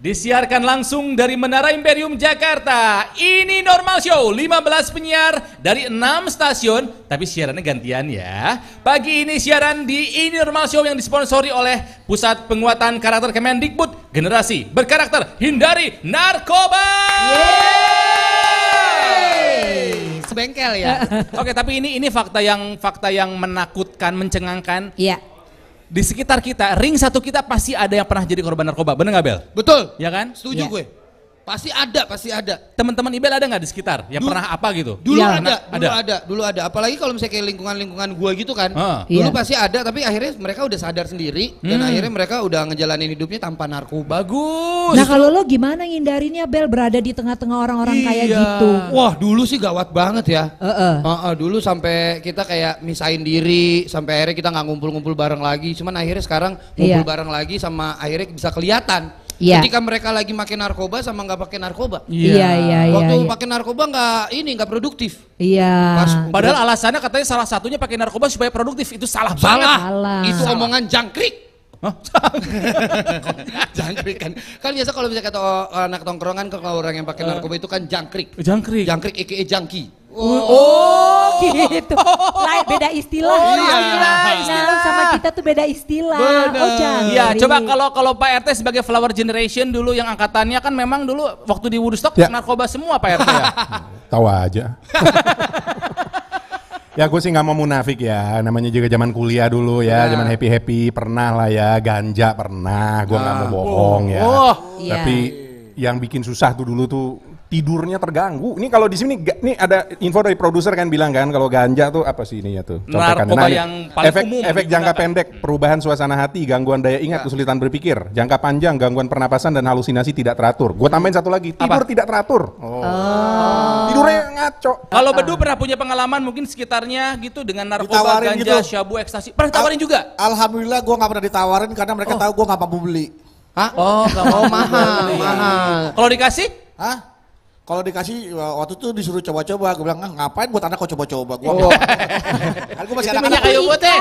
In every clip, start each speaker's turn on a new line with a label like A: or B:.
A: Disiarkan langsung dari Menara Imperium Jakarta. Ini Normal Show, 15 penyiar dari 6 stasiun, tapi siarannya gantian ya. Pagi ini siaran di Ini Normal Show yang disponsori oleh Pusat Penguatan Karakter Kemendikbud, Generasi Berkarakter, Hindari Narkoba.
B: Sebengkel ya.
A: Oke, tapi ini fakta yang menakutkan, mencengangkan.
C: Iya.
A: Di sekitar kita, ring satu kita pasti ada yang pernah jadi korban narkoba, bener nggak Bel?
B: Betul.
A: Ya kan?
B: Setuju gue. Pasti ada.
A: Teman-teman Ibel ada nggak di sekitar yang pernah apa gitu?
B: Dulu
C: Ya.
B: dulu ada. Apalagi kalau misalnya kayak lingkungan gua gitu kan.
C: Iya.
B: Dulu pasti ada, tapi akhirnya mereka udah sadar sendiri dan akhirnya mereka udah ngejalanin hidupnya tanpa narkoba.
A: Bagus.
C: Nah kalau lo gimana ngindarinnya Bel berada di tengah-tengah orang-orang kayak gitu?
B: Wah dulu sih gawat banget ya.
C: Heeh.
B: Dulu sampai kita kayak misahin diri, sampai akhirnya kita nggak ngumpul-ngumpul bareng lagi. Cuman akhirnya sekarang ngumpul
C: Iya.
B: bareng lagi sama akhirnya bisa kelihatan.
C: Iya.
B: Ketika mereka lagi pakai narkoba sama nggak pakai narkoba.
C: Iya.
B: Waktu pakai narkoba nggak produktif.
C: Iya.
A: Padahal alasannya katanya salah satunya pakai narkoba supaya produktif, itu salah banget.
C: Salah.
B: Itu
A: Salah.
B: omongan jangkrik. Jangkrik kan. Kan biasa kalau misalnya kata anak tongkrongan kalau orang yang pakai narkoba itu kan jangkrik.
A: Jangkrik.
B: Jangkrik aka jangki.
C: Oh gitu. Lain beda istilah.
B: Oh, iya.
C: Nah, sama kita tuh beda istilah.
B: Bener.
C: Oh jangkrik.
A: Iya, coba kalau Pak RT sebagai flower generation dulu yang angkatannya kan memang dulu waktu di Woodstock
D: Ya.
A: narkoba semua Pak RT ya.
D: Tahu aja. Ya gue sih nggak mau munafik ya, namanya juga zaman kuliah dulu ya, zaman happy pernah lah ya, ganja pernah, gue nggak mau bohong ya.
C: Iya.
D: Tapi yang bikin susah tuh dulu tuh tidurnya terganggu. Ini kalau di sini nih ada info dari produser kan bilang kan kalau ganja tuh apa sih ini ya tuh? Contekan.
A: Narkoba
D: nih,
A: yang paling
D: efek
A: umum
D: jangka
A: digunakan.
D: pendek, perubahan suasana hati, gangguan daya ingat, kesulitan berpikir, jangka panjang, gangguan pernapasan dan halusinasi tidak teratur. Gue tambahin satu lagi, tidur tidak teratur. Tidurnya ngaco.
A: Kalau Bedu pernah punya pengalaman mungkin sekitarnya gitu dengan narkoba,
E: Ditawarin
A: ganja,
E: gitu.
A: syabu, ekstasi. Pernah ditawarin juga?
E: Alhamdulillah gue gak pernah ditawarin karena mereka tahu gue gak mampu beli.
B: Hah? Oh, mahal.
A: Kalau dikasih?
E: Hah? Kalau dikasih waktu itu disuruh coba-coba, gue bilang ngapain buat anak kok coba-coba. Gue kan gue masih
A: Itu
E: anak-anak.
A: minyak kayu putih.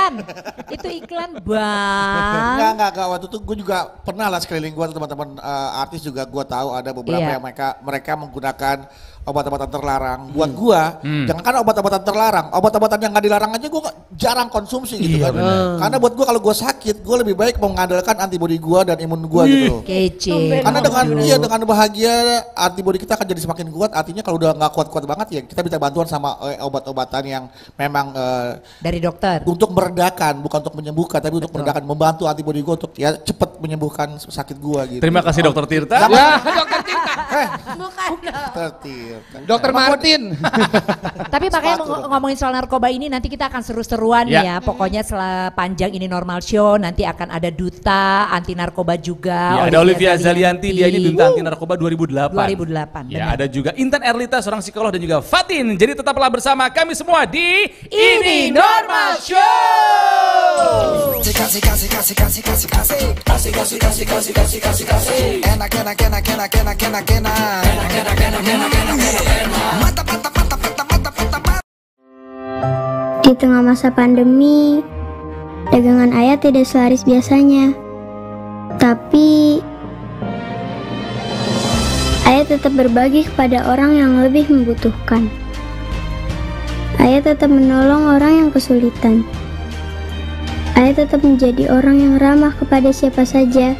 C: Itu iklan bang.
E: Enggak. Waktu itu gue juga pernah lah sekeliling gue teman-teman artis juga gue tahu ada beberapa
C: Iya.
E: yang mereka menggunakan obat-obatan terlarang. Buat gue, jangankan obat-obatan terlarang, obat-obatan yang nggak dilarang aja gue jarang konsumsi gitu kan. Karena buat gue kalau gue sakit, gue lebih baik mengandalkan antibodi gue dan imun gue gitu.
C: Kece.
E: Karena dengan bahagia antibodi kita akan jadi semakin kuat. Artinya kalau udah nggak kuat-kuat banget ya kita minta bantuan sama obat-obatan yang memang
C: Dari dokter.
E: untuk meredakan, bukan untuk menyembuhkan, tapi untuk meredakan, membantu antibodi gue untuk ya cepat menyembuhkan sakit gue gitu.
A: Terima kasih Dokter Tirta.
B: Ya, Dokter Tirta. Dokter Martin.
C: Tapi makanya
E: Sepatu dong.
C: ngomongin soal narkoba ini nanti kita akan seru-seruan
A: Ya.
C: ya. Pokoknya setelah panjang ini Normal Show nanti akan ada duta anti narkoba juga.
A: Ya, ada Olivia Zalianti, dia ini duta anti narkoba 2008.
C: 2008.
A: Ya,
C: benar.
A: ada juga Intan Erlita, seorang psikolog dan juga Fatin. Jadi tetaplah bersama kami semua di Ini Normal Show.
F: Di tengah masa pandemi, dagangan ayah tidak selaris biasanya. Tapi, ayah tetap berbagi kepada orang yang lebih membutuhkan. Ayah tetap menolong orang yang kesulitan. Ayah tetap menjadi orang yang ramah kepada siapa saja.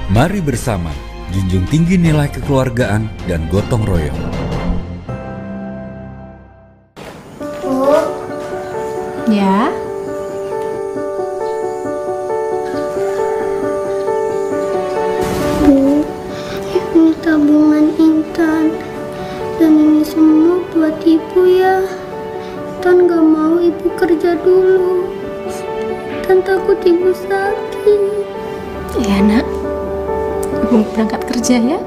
G: Mari bersama junjung tinggi nilai kekeluargaan dan gotong royong.
C: Ya.
F: Bu, ini tabungan Intan. Dan ini semua buat ibu ya. Intan gak mau ibu kerja dulu. Intan takut ibu sakit.
H: Iya nak, ibu berangkat kerja ya.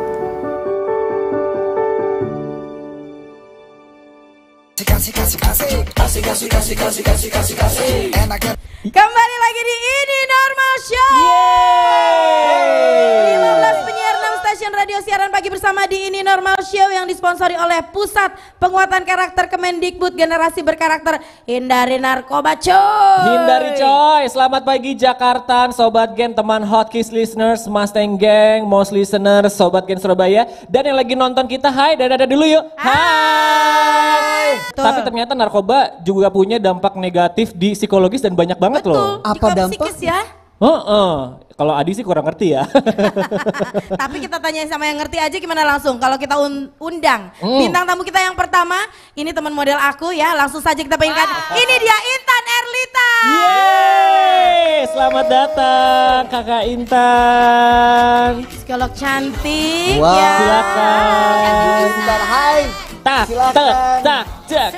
C: Kembali lagi di Ini Normal Show. 15 penyiar 6 stasiun radio siaran pagi
I: bersama di Ini Normal Show yang disponsori oleh Pusat Penguatan Karakter Kemendikbud Generasi Berkarakter. Hindari narkoba coy.
J: Hindari coy. Selamat pagi Jakarta, Sobat Gen, teman Hotkeys listeners, Mustang Gang, Most listeners, Sobat Gen Surabaya. Dan yang lagi nonton kita, hai, dadah dulu yuk. Hai. Tapi ternyata narkoba juga punya dampak negatif di psikologis dan banyak banget loh.
I: Apa dampak? Ya?
J: Kalau Adi sih kurang ngerti ya.
I: Tapi kita tanya sama yang ngerti aja gimana langsung. Kalau kita undang bintang tamu kita yang pertama, ini teman model aku ya. Langsung saja kita pengenkan. Ini dia Intan Erlita.
J: Yeay, selamat datang Kakak Intan.
I: Psikolog cantik.
J: Wow.
I: Ya.
J: Silakan.
I: Intan, hai.
J: Tak.
I: Ya.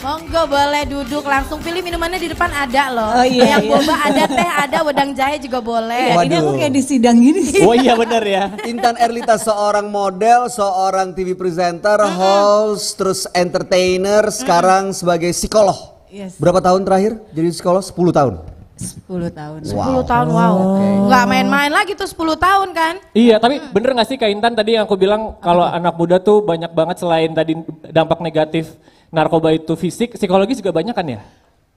I: Monggo boleh duduk, langsung pilih minumannya di depan ada loh.
K: Oh, iya,
I: yang boba ada, teh ada, wedang jahe juga boleh.
K: Ya, ini aku kayak di sidang gini.
J: Oh iya benar ya.
L: Intan Erlita seorang model, seorang TV presenter, host, terus entertainer, sekarang sebagai psikolog.
K: Yes.
L: Berapa tahun terakhir jadi psikolog? 10 tahun.
K: 10 tahun.
I: 10 tahun, wow. Nggak main-main lagi tuh 10 tahun kan?
J: Iya, tapi bener gak sih Kak Intan tadi yang aku bilang kalau anak muda tuh banyak banget selain tadi dampak negatif narkoba itu fisik, psikologis juga banyak kan ya?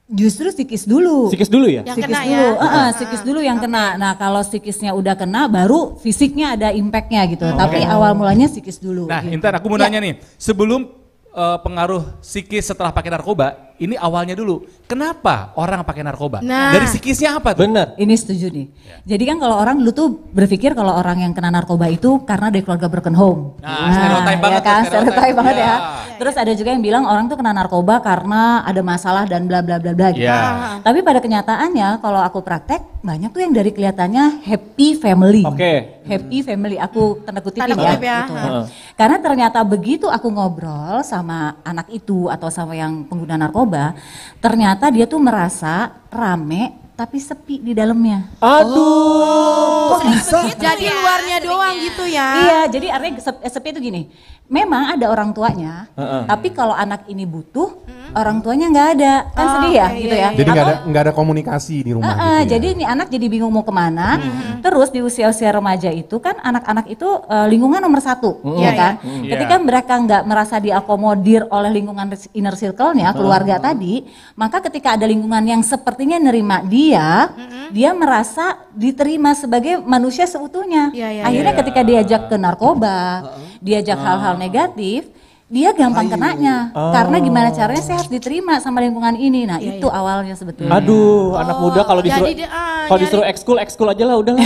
K: Justru psikis dulu.
J: Psikis dulu ya?
I: Yang
K: Psikis
I: kena
K: dulu.
I: ya?
K: Psikis dulu yang kena. Nah kalau psikisnya udah kena baru fisiknya ada impactnya gitu. Tapi awal mulanya psikis dulu.
A: Nah
K: gitu.
A: Intan aku mau nanya nih, sebelum pengaruh psikis setelah pakai narkoba, ini awalnya dulu. Kenapa orang pakai narkoba?
I: Nah.
A: Dari psikisnya apa tuh?
J: Bener.
K: Ini setuju nih. Jadi kan kalau orang dulu tuh berpikir kalau orang yang kena narkoba itu karena dari keluarga broken home.
A: Stereotype banget
K: ya kan,
A: tuh,
K: stereotype banget ya.
A: Ya.
K: Terus ada juga yang bilang orang tuh kena narkoba karena ada masalah dan bla bla bla bla gitu.
A: Ya.
K: Tapi pada kenyataannya kalau aku praktek banyak tuh yang dari kelihatannya happy family.
J: Oke.
K: Happy family, aku tanda kutipin
I: Tanda kutip ya.
K: Gitu. Karena ternyata begitu aku ngobrol sama anak itu atau sama yang pengguna narkoba, ternyata dia tuh merasa rame tapi sepi di dalamnya.
J: Aduh.
L: Kok bisa?
I: Jadi luarnya doang gitu ya?
K: Iya, jadi artinya sepi itu gini. Memang ada orang tuanya, tapi kalau anak ini butuh, orang tuanya nggak ada, kan sedih ya, gitu ya.
D: Jadi nggak ada komunikasi di rumah gitu ya.
K: Jadi ini anak jadi bingung mau kemana. Terus di usia-usia remaja itu kan anak-anak itu lingkungan nomor satu, ya kan. Ketika mereka nggak merasa diakomodir oleh lingkungan inner circle-nya, keluarga tadi, maka ketika ada lingkungan yang sepertinya nerima dia, dia merasa diterima sebagai manusia seutuhnya. Akhirnya ketika diajak ke narkoba, diajak hal-hal negatif, dia gampang kenanya. Karena gimana caranya saya harus diterima sama lingkungan ini. Nah itu awalnya sebetulnya.
J: Aduh, anak muda kalau disuruh
I: jadi
J: disuruh ekskul aja lah udahlah.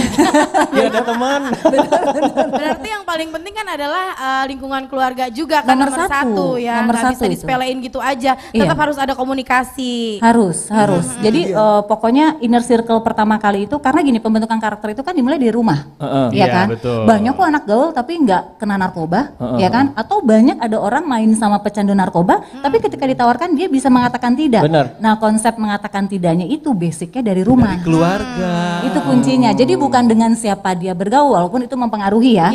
J: Biar ada teman.
I: Berarti yang paling penting kan adalah lingkungan keluarga juga kan nomor satu ya.
K: Nomor
I: Nggak
K: satu
I: bisa
K: itu.
I: disepelein gitu aja. Tetap harus ada komunikasi.
K: Harus. Jadi pokoknya inner circle pertama kali itu karena gini pembentukan karakter itu kan dimulai dari rumah, ya kan.
A: Betul.
K: Banyak kok anak gaul tapi nggak kena narkoba, ya kan. Atau banyak ada orang main sama pecandu narkoba, tapi ketika ditawarkan dia bisa mengatakan tidak.
J: Benar.
K: Nah konsep mengatakan tidaknya itu basicnya dari rumah.
A: Dari keluarga.
K: Itu kuncinya. Jadi bukan dengan siapa dia bergaul, walaupun itu mempengaruhi ya.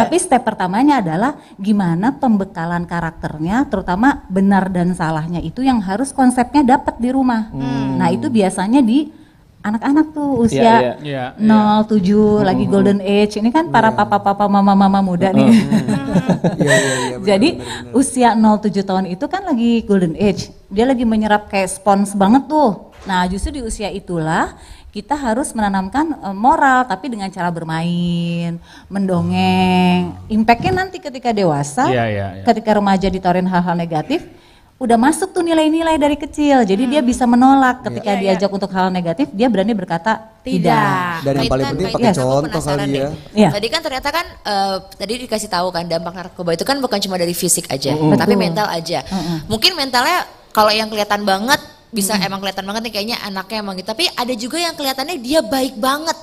K: Tapi step pertamanya adalah gimana pembekalan karakternya, terutama benar dan salahnya itu yang harus konsepnya dapat di rumah. Nah itu biasanya di anak-anak tuh usia 0, 7 lagi golden age. Ini kan para papa-papa mama-mama muda nih. Jadi usia 0, 7 tahun itu kan lagi golden age. Dia lagi menyerap kayak spons banget tuh. Nah justru di usia itulah kita harus menanamkan moral tapi dengan cara bermain, mendongeng. Impactnya nanti ketika dewasa, ketika remaja ditawarin hal-hal negatif, udah masuk tuh nilai-nilai dari kecil. Jadi dia bisa menolak ketika diajak untuk hal negatif, dia berani berkata tidak.
L: Dan yang paling penting pakai contoh kali ya.
M: Tadi kan ternyata kan tadi dikasih tahu kan dampak narkoba itu kan bukan cuma dari fisik aja, tapi mental aja. Mungkin mentalnya kalau yang kelihatan banget bisa emang kelihatan banget nih kayaknya anaknya emang gitu. Tapi ada juga yang kelihatannya dia baik banget.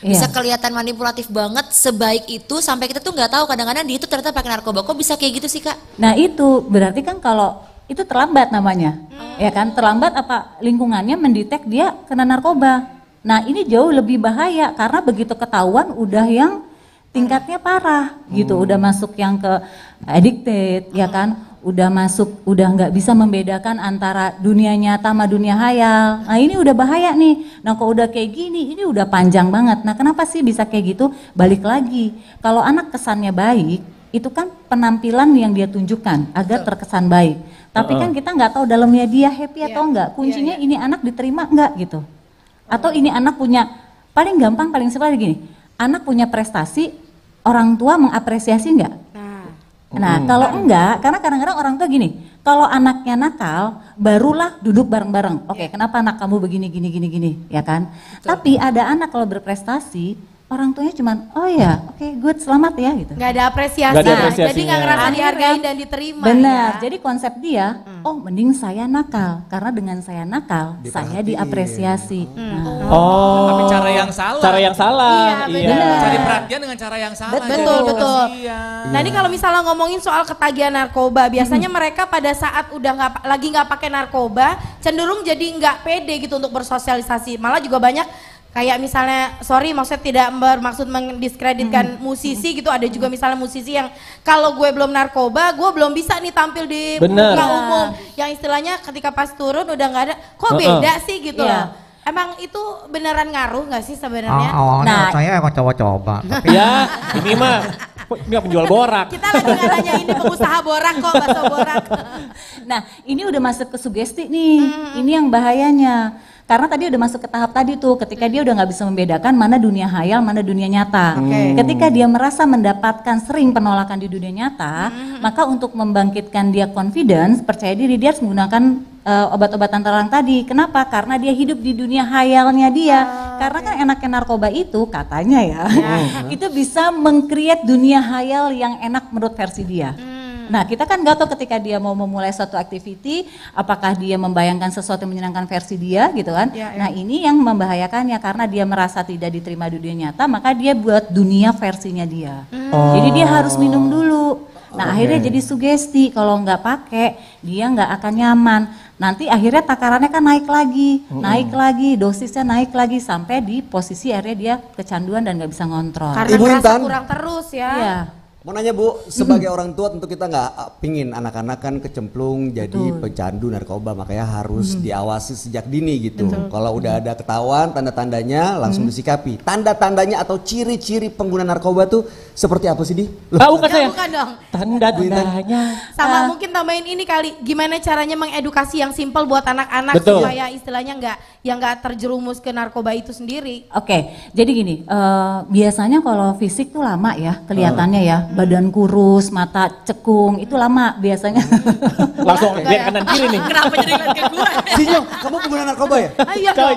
M: Bisa kelihatan manipulatif banget, sebaik itu sampai kita tuh nggak tahu kadang-kadang dia itu ternyata pakai narkoba. Kok bisa kayak gitu sih Kak?
K: Nah itu berarti kan kalau itu terlambat namanya, ya kan? Terlambat apa lingkungannya mendetek dia kena narkoba. Nah ini jauh lebih bahaya karena begitu ketahuan udah yang tingkatnya parah gitu, udah masuk yang ke addicted, ya kan? udah masuk, udah nggak bisa membedakan antara dunia nyata sama dunia hayal. Nah ini udah bahaya nih. Nah kalau udah kayak gini, ini udah panjang banget. Nah kenapa sih bisa kayak gitu? Balik lagi, kalau anak kesannya baik, itu kan penampilan yang dia tunjukkan agar terkesan baik. Tapi kan kita nggak tahu dalamnya dia happy atau enggak. Kuncinya ini anak diterima enggak gitu. Atau ini anak punya, paling gampang, paling simpel gini, anak punya prestasi, orang tua mengapresiasi enggak? Nah kalau enggak, karena kadang-kadang orang tua gini, kalau anaknya nakal, barulah duduk bareng-bareng. Oke, kenapa anak kamu begini, gini, ya kan? Tapi ada anak kalau berprestasi, orang tuanya cuman, oh ya, oke, good, selamat ya gitu.
I: Nggak ada apresiasi, jadi nggak ngerasa dihargain dan diterima.
K: Benar, jadi konsep dia, oh mending saya nakal, karena dengan saya nakal, saya diapresiasi.
A: Tapi cara yang salah.
J: Cara yang salah.
I: Iya.
A: Cari perhatian dengan cara yang salah.
I: Betul. Nah ini kalau misalnya ngomongin soal ketagihan narkoba, biasanya mereka pada saat udah nggak pakai narkoba, cenderung jadi nggak pede gitu untuk bersosialisasi. Malah juga banyak kayak misalnya, sorry maksudnya tidak bermaksud mendiskreditkan musisi gitu, ada juga misalnya musisi yang kalau gue belum narkoba, gue belum bisa nih tampil di muka umum. Yang istilahnya ketika pas turun udah nggak ada, kok beda sih gitu loh. Emang itu beneran ngaruh nggak sih sebenarnya?
N: Nah, saya emang coba-coba.
J: Ya, ini mah ini penjual borak.
I: Kita lagi nggak nanya ini pengusaha borak kok, bakso borak.
K: Nah, ini udah masuk ke sugesti nih. Ini yang bahayanya. Karena tadi udah masuk ke tahap tadi tuh, ketika dia udah nggak bisa membedakan mana dunia hayal, mana dunia nyata. Ketika dia merasa mendapatkan sering penolakan di dunia nyata, maka untuk membangkitkan dia confidence, percaya diri, dia harus menggunakan obat-obatan terlarang tadi. Kenapa? Karena dia hidup di dunia hayalnya dia. Karena kan enaknya narkoba itu, katanya ya, itu bisa meng-create dunia hayal yang enak menurut versi dia. Nah kita kan nggak tahu ketika dia mau memulai suatu activity, apakah dia membayangkan sesuatu yang menyenangkan versi dia gitu kan. Nah ini yang membahayakannya, karena dia merasa tidak diterima di dunia nyata, maka dia buat dunia versinya dia. Jadi dia harus minum dulu. Nah akhirnya jadi sugesti, kalau nggak pakai dia nggak akan nyaman. Nanti akhirnya takarannya kan naik lagi, dosisnya naik lagi, sampai di posisi akhirnya dia kecanduan dan nggak bisa ngontrol.
I: Karena merasa kurang terus ya.
K: Iya.
L: Mau nanya Bu, sebagai orang tua tentu kita nggak pingin anak-anak kan kecemplung jadi pecandu narkoba, makanya harus diawasi sejak dini gitu. Kalau udah ada ketahuan tanda-tandanya langsung disikapi. Tanda-tandanya atau ciri-ciri pengguna narkoba tuh seperti apa sih Di?
J: Bukan saya.
I: Bukan dong.
J: Tanda-tandanya.
I: Sama mungkin tambahin ini kali, gimana caranya mengedukasi yang simpel buat anak-anak supaya istilahnya nggak terjerumus ke narkoba itu sendiri.
K: Oke, jadi gini, biasanya kalau fisik tuh lama ya kelihatannya ya. Badan kurus, mata cekung, itu lama biasanya.
J: Langsung lihat kanan kiri nih.
I: Kenapa jadi ngeliat ke gue?
L: Sinyong, kamu pengguna narkoba ya?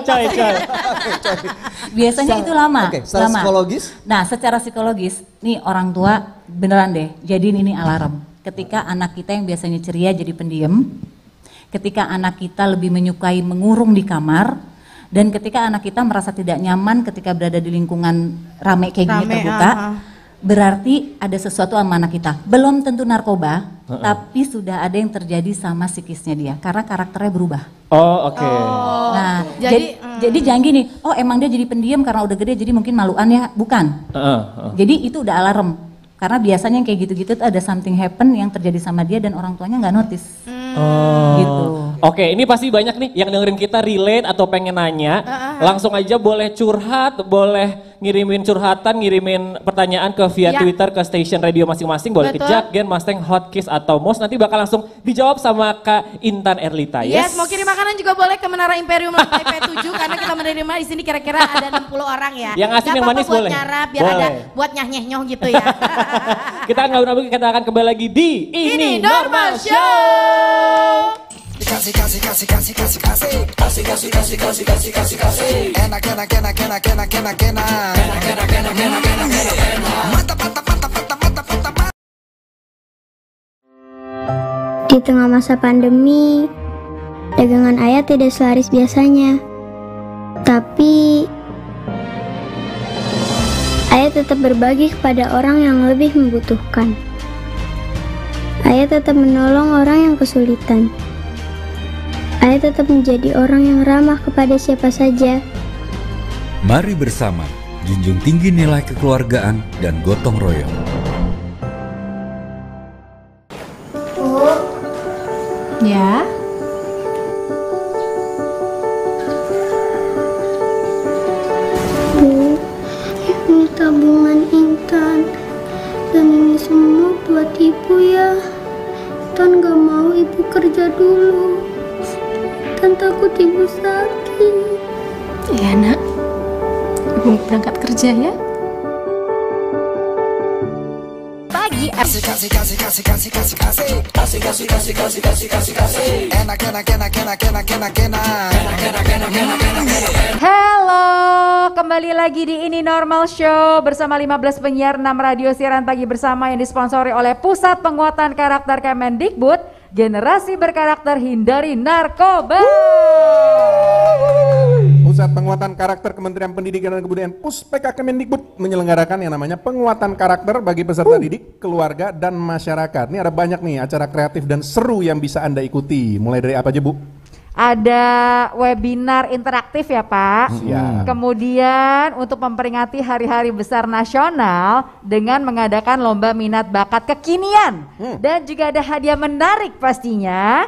J: Coy.
K: Biasanya itu lama.
L: Secara psikologis?
K: Nah secara psikologis, nih orang tua beneran deh, jadiin ini alarm. Ketika anak kita yang biasanya ceria jadi pendiam, ketika anak kita lebih menyukai mengurung di kamar, dan ketika anak kita merasa tidak nyaman ketika berada di lingkungan rame kayak gini terbuka, berarti ada sesuatu sama anak kita. Belum tentu narkoba, tapi sudah ada yang terjadi sama psikisnya dia, karena karakternya berubah. Nah, jadi jangan gini, oh emang dia jadi pendiam karena udah gede jadi mungkin maluan ya, bukan. Jadi itu udah alarm, karena biasanya yang kayak gitu-gitu tuh ada something happen yang terjadi sama dia dan orang tuanya nggak notice. Gitu.
J: Oke, ini pasti banyak nih yang dengerin kita relate atau pengen nanya. Langsung aja boleh curhat, boleh ngirimin curhatan, ngirimin pertanyaan ke via Twitter ke station radio masing-masing. Boleh ke Jack, Gen, Mustang, Hot Kiss atau Mos. Nanti bakal langsung dijawab sama Kak Intan Erlita.
I: Yes, mau kirim makanan juga boleh ke Menara Imperium lantai P7 karena kita menerima di sini kira-kira ada 60 orang ya.
J: Yang asin yang manis boleh.
I: Nyarap, biar ada buat nyah-nyeh-nyoh gitu ya.
J: Kita nggak kita akan kembali lagi di Ini Normal Show.
O: Kasih enak
F: Di tengah masa pandemi, dagangan Ayah tidak selaris biasanya. Tapi Ayah tetap berbagi kepada orang yang lebih membutuhkan. Ayah tetap menolong orang yang kesulitan. Ayah tetap menjadi orang yang ramah kepada siapa saja.
G: Mari bersama junjung tinggi nilai kekeluargaan dan gotong royong.
F: Bu,
H: Ya.
F: Bu, ini tabungan Intan. Dan ini semua buat ibu ya. Intan gak mau ibu kerja dulu. Intan takut ibu sakit.
H: Iya nak, ibu berangkat kerja ya.
C: Pagi Halo, kembali lagi di Ini Normal Show bersama 15 penyiar 6 radio siaran pagi bersama yang disponsori oleh Pusat Penguatan Karakter Kemendikbud, Generasi Berkarakter Hindari Narkoba.
D: Pusat Penguatan Karakter Kementerian Pendidikan dan Kebudayaan Puspeka Kemendikbud menyelenggarakan yang namanya penguatan karakter bagi peserta didik, keluarga, dan masyarakat. Ini ada banyak nih acara kreatif dan seru yang bisa Anda ikuti. Mulai dari apa aja, Bu?
C: Ada webinar interaktif ya Pak. Kemudian untuk memperingati hari-hari besar nasional dengan mengadakan lomba minat bakat kekinian. Dan juga ada hadiah menarik pastinya.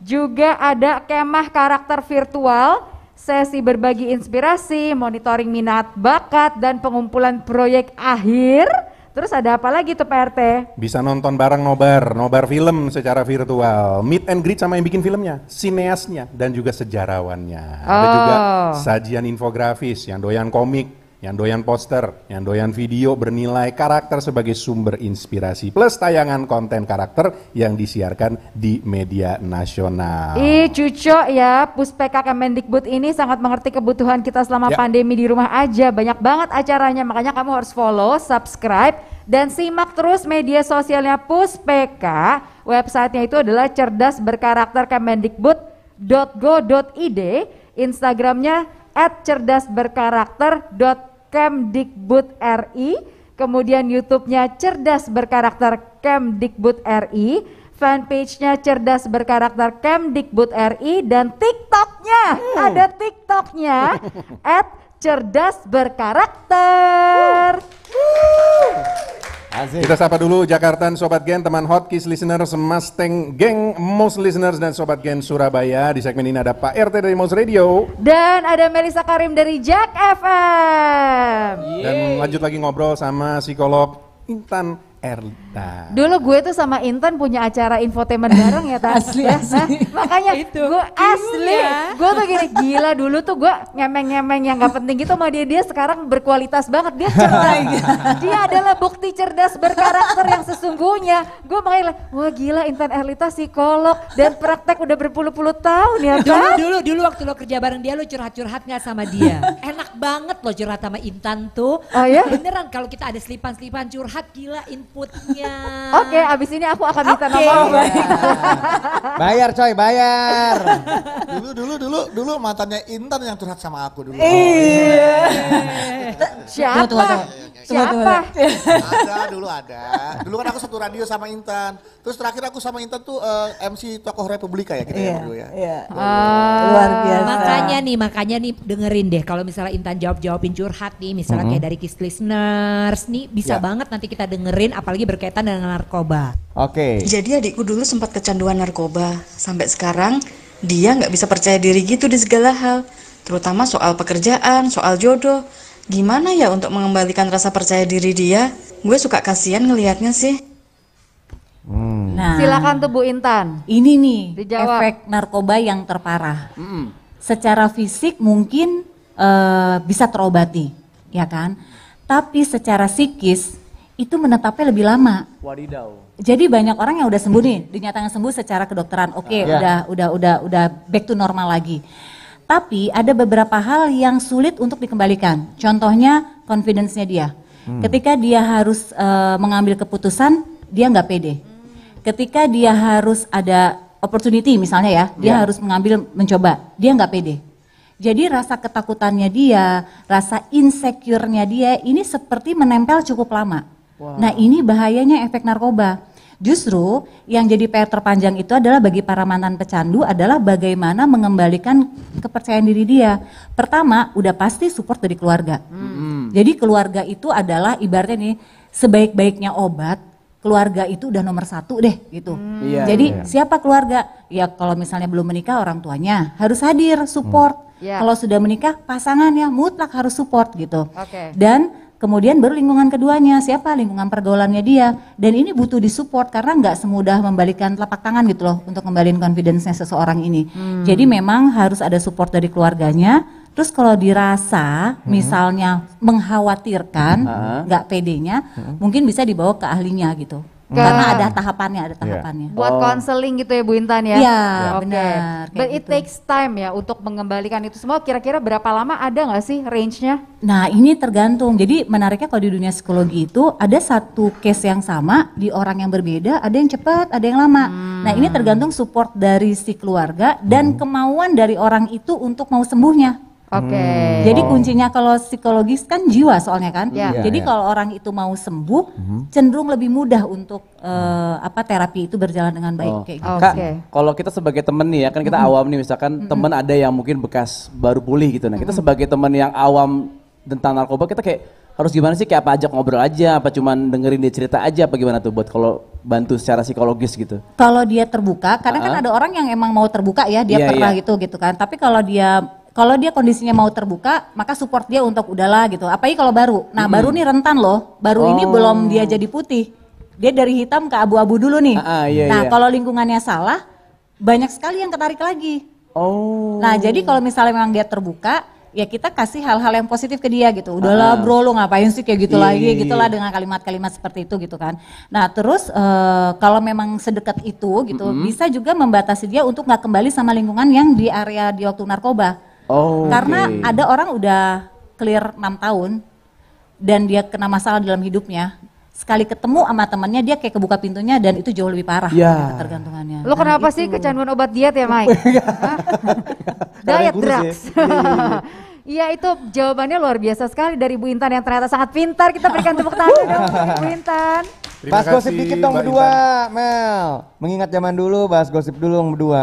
C: Juga ada kemah karakter virtual, sesi berbagi inspirasi, monitoring minat bakat, dan pengumpulan proyek akhir. Terus ada apa lagi tuh Pak RT?
D: Bisa nonton bareng nobar film secara virtual, meet and greet sama yang bikin filmnya, sineasnya, dan juga sejarawannya. Ada juga sajian infografis, yang doyan komik, yang doyan poster, yang doyan video bernilai karakter sebagai sumber inspirasi, plus tayangan konten karakter yang disiarkan di media nasional.
C: Cuco ya, Puspeka Kemendikbud ini sangat mengerti kebutuhan kita selama pandemi di rumah aja. Banyak banget acaranya, makanya kamu harus follow, subscribe, dan simak terus media sosialnya Puspeka. Websitenya itu adalah cerdasberkarakterkemendikbud.go.id, Instagramnya @cerdasberkarakter.kemdikbud.ri, kemudian YouTube-nya Cerdas Berkarakter Kemdikbud RI, fanpage-nya Cerdas Berkarakter Kemdikbud RI, dan TikTok-nya ada TikTok-nya @cerdasberkarakter.
D: Kita sapa dulu Jakartan, Sobat Gen, teman Hotkeys listeners, Mustang Gang, Most listeners, dan Sobat Gen Surabaya. Di segmen ini ada Pak RT dari Most Radio.
C: Dan ada Melisa Karim dari Jak FM.
D: Dan lanjut lagi ngobrol sama psikolog Intan Erlita.
C: Dulu gue tuh sama Intan punya acara infotainment bareng ya Tas.
K: Asli.
C: Makanya gue asli, gue tuh gini, gila dulu tuh gue ngemeng-ngemeng yang gak penting gitu sama dia sekarang berkualitas banget, dia cerdas. Dia adalah bukti cerdas berkarakter yang sesungguhnya. Gue makanya, wah gila Intan Erlita psikolog dan praktek udah berpuluh-puluh tahun ya Tas.
P: Dulu waktu lo kerja bareng dia lo curhat-curhat gak sama dia? Enak banget lo curhat sama Intan tuh.
C: Oh ya?
P: Beneran kalau kita ada selipan-selipan curhat, gila inputnya.
C: Oke, abis ini aku akan minta nomor.
N: Bayar coy, bayar.
E: Dulu mantannya Intan yang curhat sama aku dulu.
C: Iya. Siapa? Siapa?
E: Ada. Dulu kan aku satu radio sama Intan. Terus terakhir aku sama Intan tuh MC Tokoh Republika ya kita ya dulu ya.
P: Luar biasa. Makanya nih dengerin deh kalau misalnya Intan jawabin curhat nih, misalnya kayak dari Kiss Listeners nih bisa banget nanti kita dengerin, apalagi berkaitan dengan narkoba.
N: Oke.
Q: Jadi adikku dulu sempat kecanduan narkoba. Sampai sekarang dia nggak bisa percaya diri gitu di segala hal. Terutama soal pekerjaan, soal jodoh. Gimana ya untuk mengembalikan rasa percaya diri dia? Gue suka kasihan ngelihatnya sih.
K: Nah,
C: silakan tuh Bu Intan.
K: Ini nih
C: dijawab.
K: Efek narkoba yang terparah. Secara fisik mungkin bisa terobati, ya kan? Tapi secara psikis itu menetapnya lebih lama.
J: Wadidaw.
K: Jadi banyak orang yang udah sembuh nih, dinyatakan sembuh secara kedokteran. Oke, udah back to normal lagi. Tapi ada beberapa hal yang sulit untuk dikembalikan. Contohnya confidence-nya dia. Ketika dia harus mengambil keputusan, dia nggak pede. Ketika dia harus ada opportunity misalnya ya, dia harus mencoba, dia nggak pede. Jadi rasa ketakutannya dia, rasa insecure-nya dia ini seperti menempel cukup lama. Nah ini bahayanya efek narkoba. Justru yang jadi PR terpanjang itu adalah bagi para mantan pecandu adalah bagaimana mengembalikan kepercayaan diri dia. Pertama, udah pasti support dari keluarga. Jadi keluarga itu adalah ibaratnya nih, sebaik-baiknya obat, keluarga itu udah nomor 1 deh gitu.
N: Iya,
K: Jadi
N: iya.
K: siapa keluarga? Ya kalau misalnya belum menikah orang tuanya harus hadir, support.
C: Iya.
K: Kalau sudah menikah pasangannya mutlak harus support gitu.
C: Oke.
K: Dan kemudian baru lingkungan keduanya, siapa? Lingkungan pergaulannya dia. Dan ini butuh disupport karena nggak semudah membalikan telapak tangan gitu loh untuk kembaliin confidence-nya seseorang ini. Jadi memang harus ada support dari keluarganya. Terus kalau dirasa misalnya mengkhawatirkan, nggak pedenya, mungkin bisa dibawa ke ahlinya gitu. Karena ada tahapannya,
C: Buat konseling gitu ya Bu Intan ya?
K: Iya,
C: Oke.
K: benar, kayak
C: But it takes time ya untuk mengembalikan itu semua. Kira-kira berapa lama, ada nggak sih range-nya?
K: Nah ini tergantung, jadi menariknya kalau di dunia psikologi itu ada satu case yang sama di orang yang berbeda, ada yang cepat, ada yang lama. Nah ini tergantung support dari si keluarga dan kemauan dari orang itu untuk mau sembuhnya.
C: Oke.
K: Jadi kuncinya kalau psikologis kan jiwa soalnya kan.
C: Ya.
K: Jadi
N: Ya.
K: kalau orang itu mau sembuh, cenderung lebih mudah untuk terapi itu berjalan dengan baik kayak gitu.
N: Kak, kalau kita sebagai temen nih ya, kan kita awam nih misalkan temen ada yang mungkin bekas baru pulih gitu. Nah kita sebagai temen yang awam tentang narkoba, kita kayak harus gimana sih, kayak apa ajak ngobrol aja, apa cuman dengerin dia cerita aja, apa gimana tuh buat kalau bantu secara psikologis gitu.
K: Kalau dia terbuka, karena kan ada orang yang emang mau terbuka ya, dia
N: Iya,
K: pernah
N: iya.
K: gitu kan. Tapi kalau dia kondisinya mau terbuka, maka support dia untuk udahlah gitu. Apalagi kalau baru. Nah, baru nih rentan loh. Baru ini belum dia jadi putih. Dia dari hitam ke abu-abu dulu nih.
N: Iya,
K: nah,
N: iya.
K: kalau lingkungannya salah, banyak sekali yang ketarik lagi. Nah, jadi kalau misalnya memang dia terbuka, ya kita kasih hal-hal yang positif ke dia gitu. Udahlah bro, lo ngapain sih kayak gitu lagi, gitulah dengan kalimat-kalimat seperti itu gitu kan. Nah terus kalau memang sedekat itu gitu, bisa juga membatasi dia untuk nggak kembali sama lingkungan yang di area di waktu narkoba. Karena ada orang udah clear 6 tahun dan dia kena masalah dalam hidupnya. Sekali ketemu sama temannya dia kayak kebuka pintunya dan itu jauh lebih parah ketergantungannya.
C: Lo kenapa sih kecanduan obat diet ya Mike? Diet drugs. Iya itu jawabannya luar biasa sekali dari Bu Intan yang ternyata sangat pintar. Kita berikan tepuk tangan dong Bu Intan.
N: Bahas gosip dikit dong berdua, Mel. Mengingat zaman dulu, bahas gosip dulu dong berdua.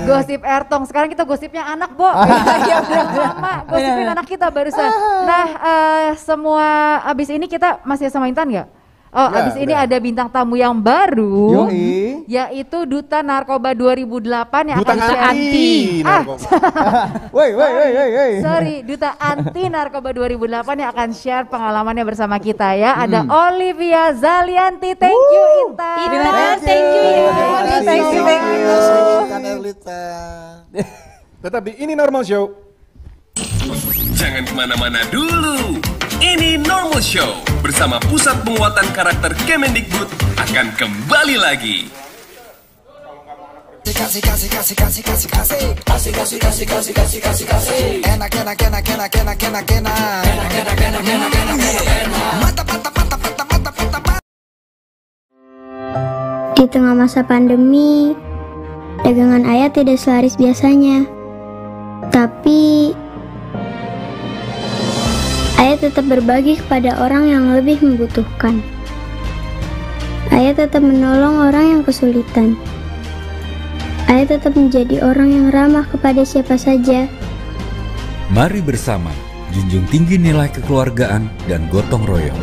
C: Gosip Ertong, sekarang kita gosipnya anak, Bo. Iya udah lama gosipin anak kita barusan. Nah, semua abis ini kita masih sama Intan nggak? Oh,
D: Ya,
C: abis ini
D: udah.
C: ada bintang tamu yang baru,
N: Yoi.
C: yaitu Duta Narkoba 2008 yang
D: Duta
C: akan share
D: anti narkoba.
N: Woi.
C: Sorry, Duta Anti Narkoba 2008 yang akan share pengalamannya bersama kita ya. Ada Olivia Zalianti, thank you Intan.
K: Intan, thank you ya.
C: Thank you.
E: Kan Erlita.
D: Tetap di Ini Normal Show.
R: Jangan kemana-mana dulu. Ini Normal Show bersama Pusat Penguatan Karakter Kemendikbud akan kembali lagi.
O: Kasih. Enak.
F: Di tengah masa pandemi, dagangan ayah tidak selaris biasanya. Tapi ayah tetap berbagi kepada orang yang lebih membutuhkan. Ayah tetap menolong orang yang kesulitan. Ayah tetap menjadi orang yang ramah kepada siapa saja.
G: Mari bersama junjung tinggi nilai kekeluargaan dan gotong royong.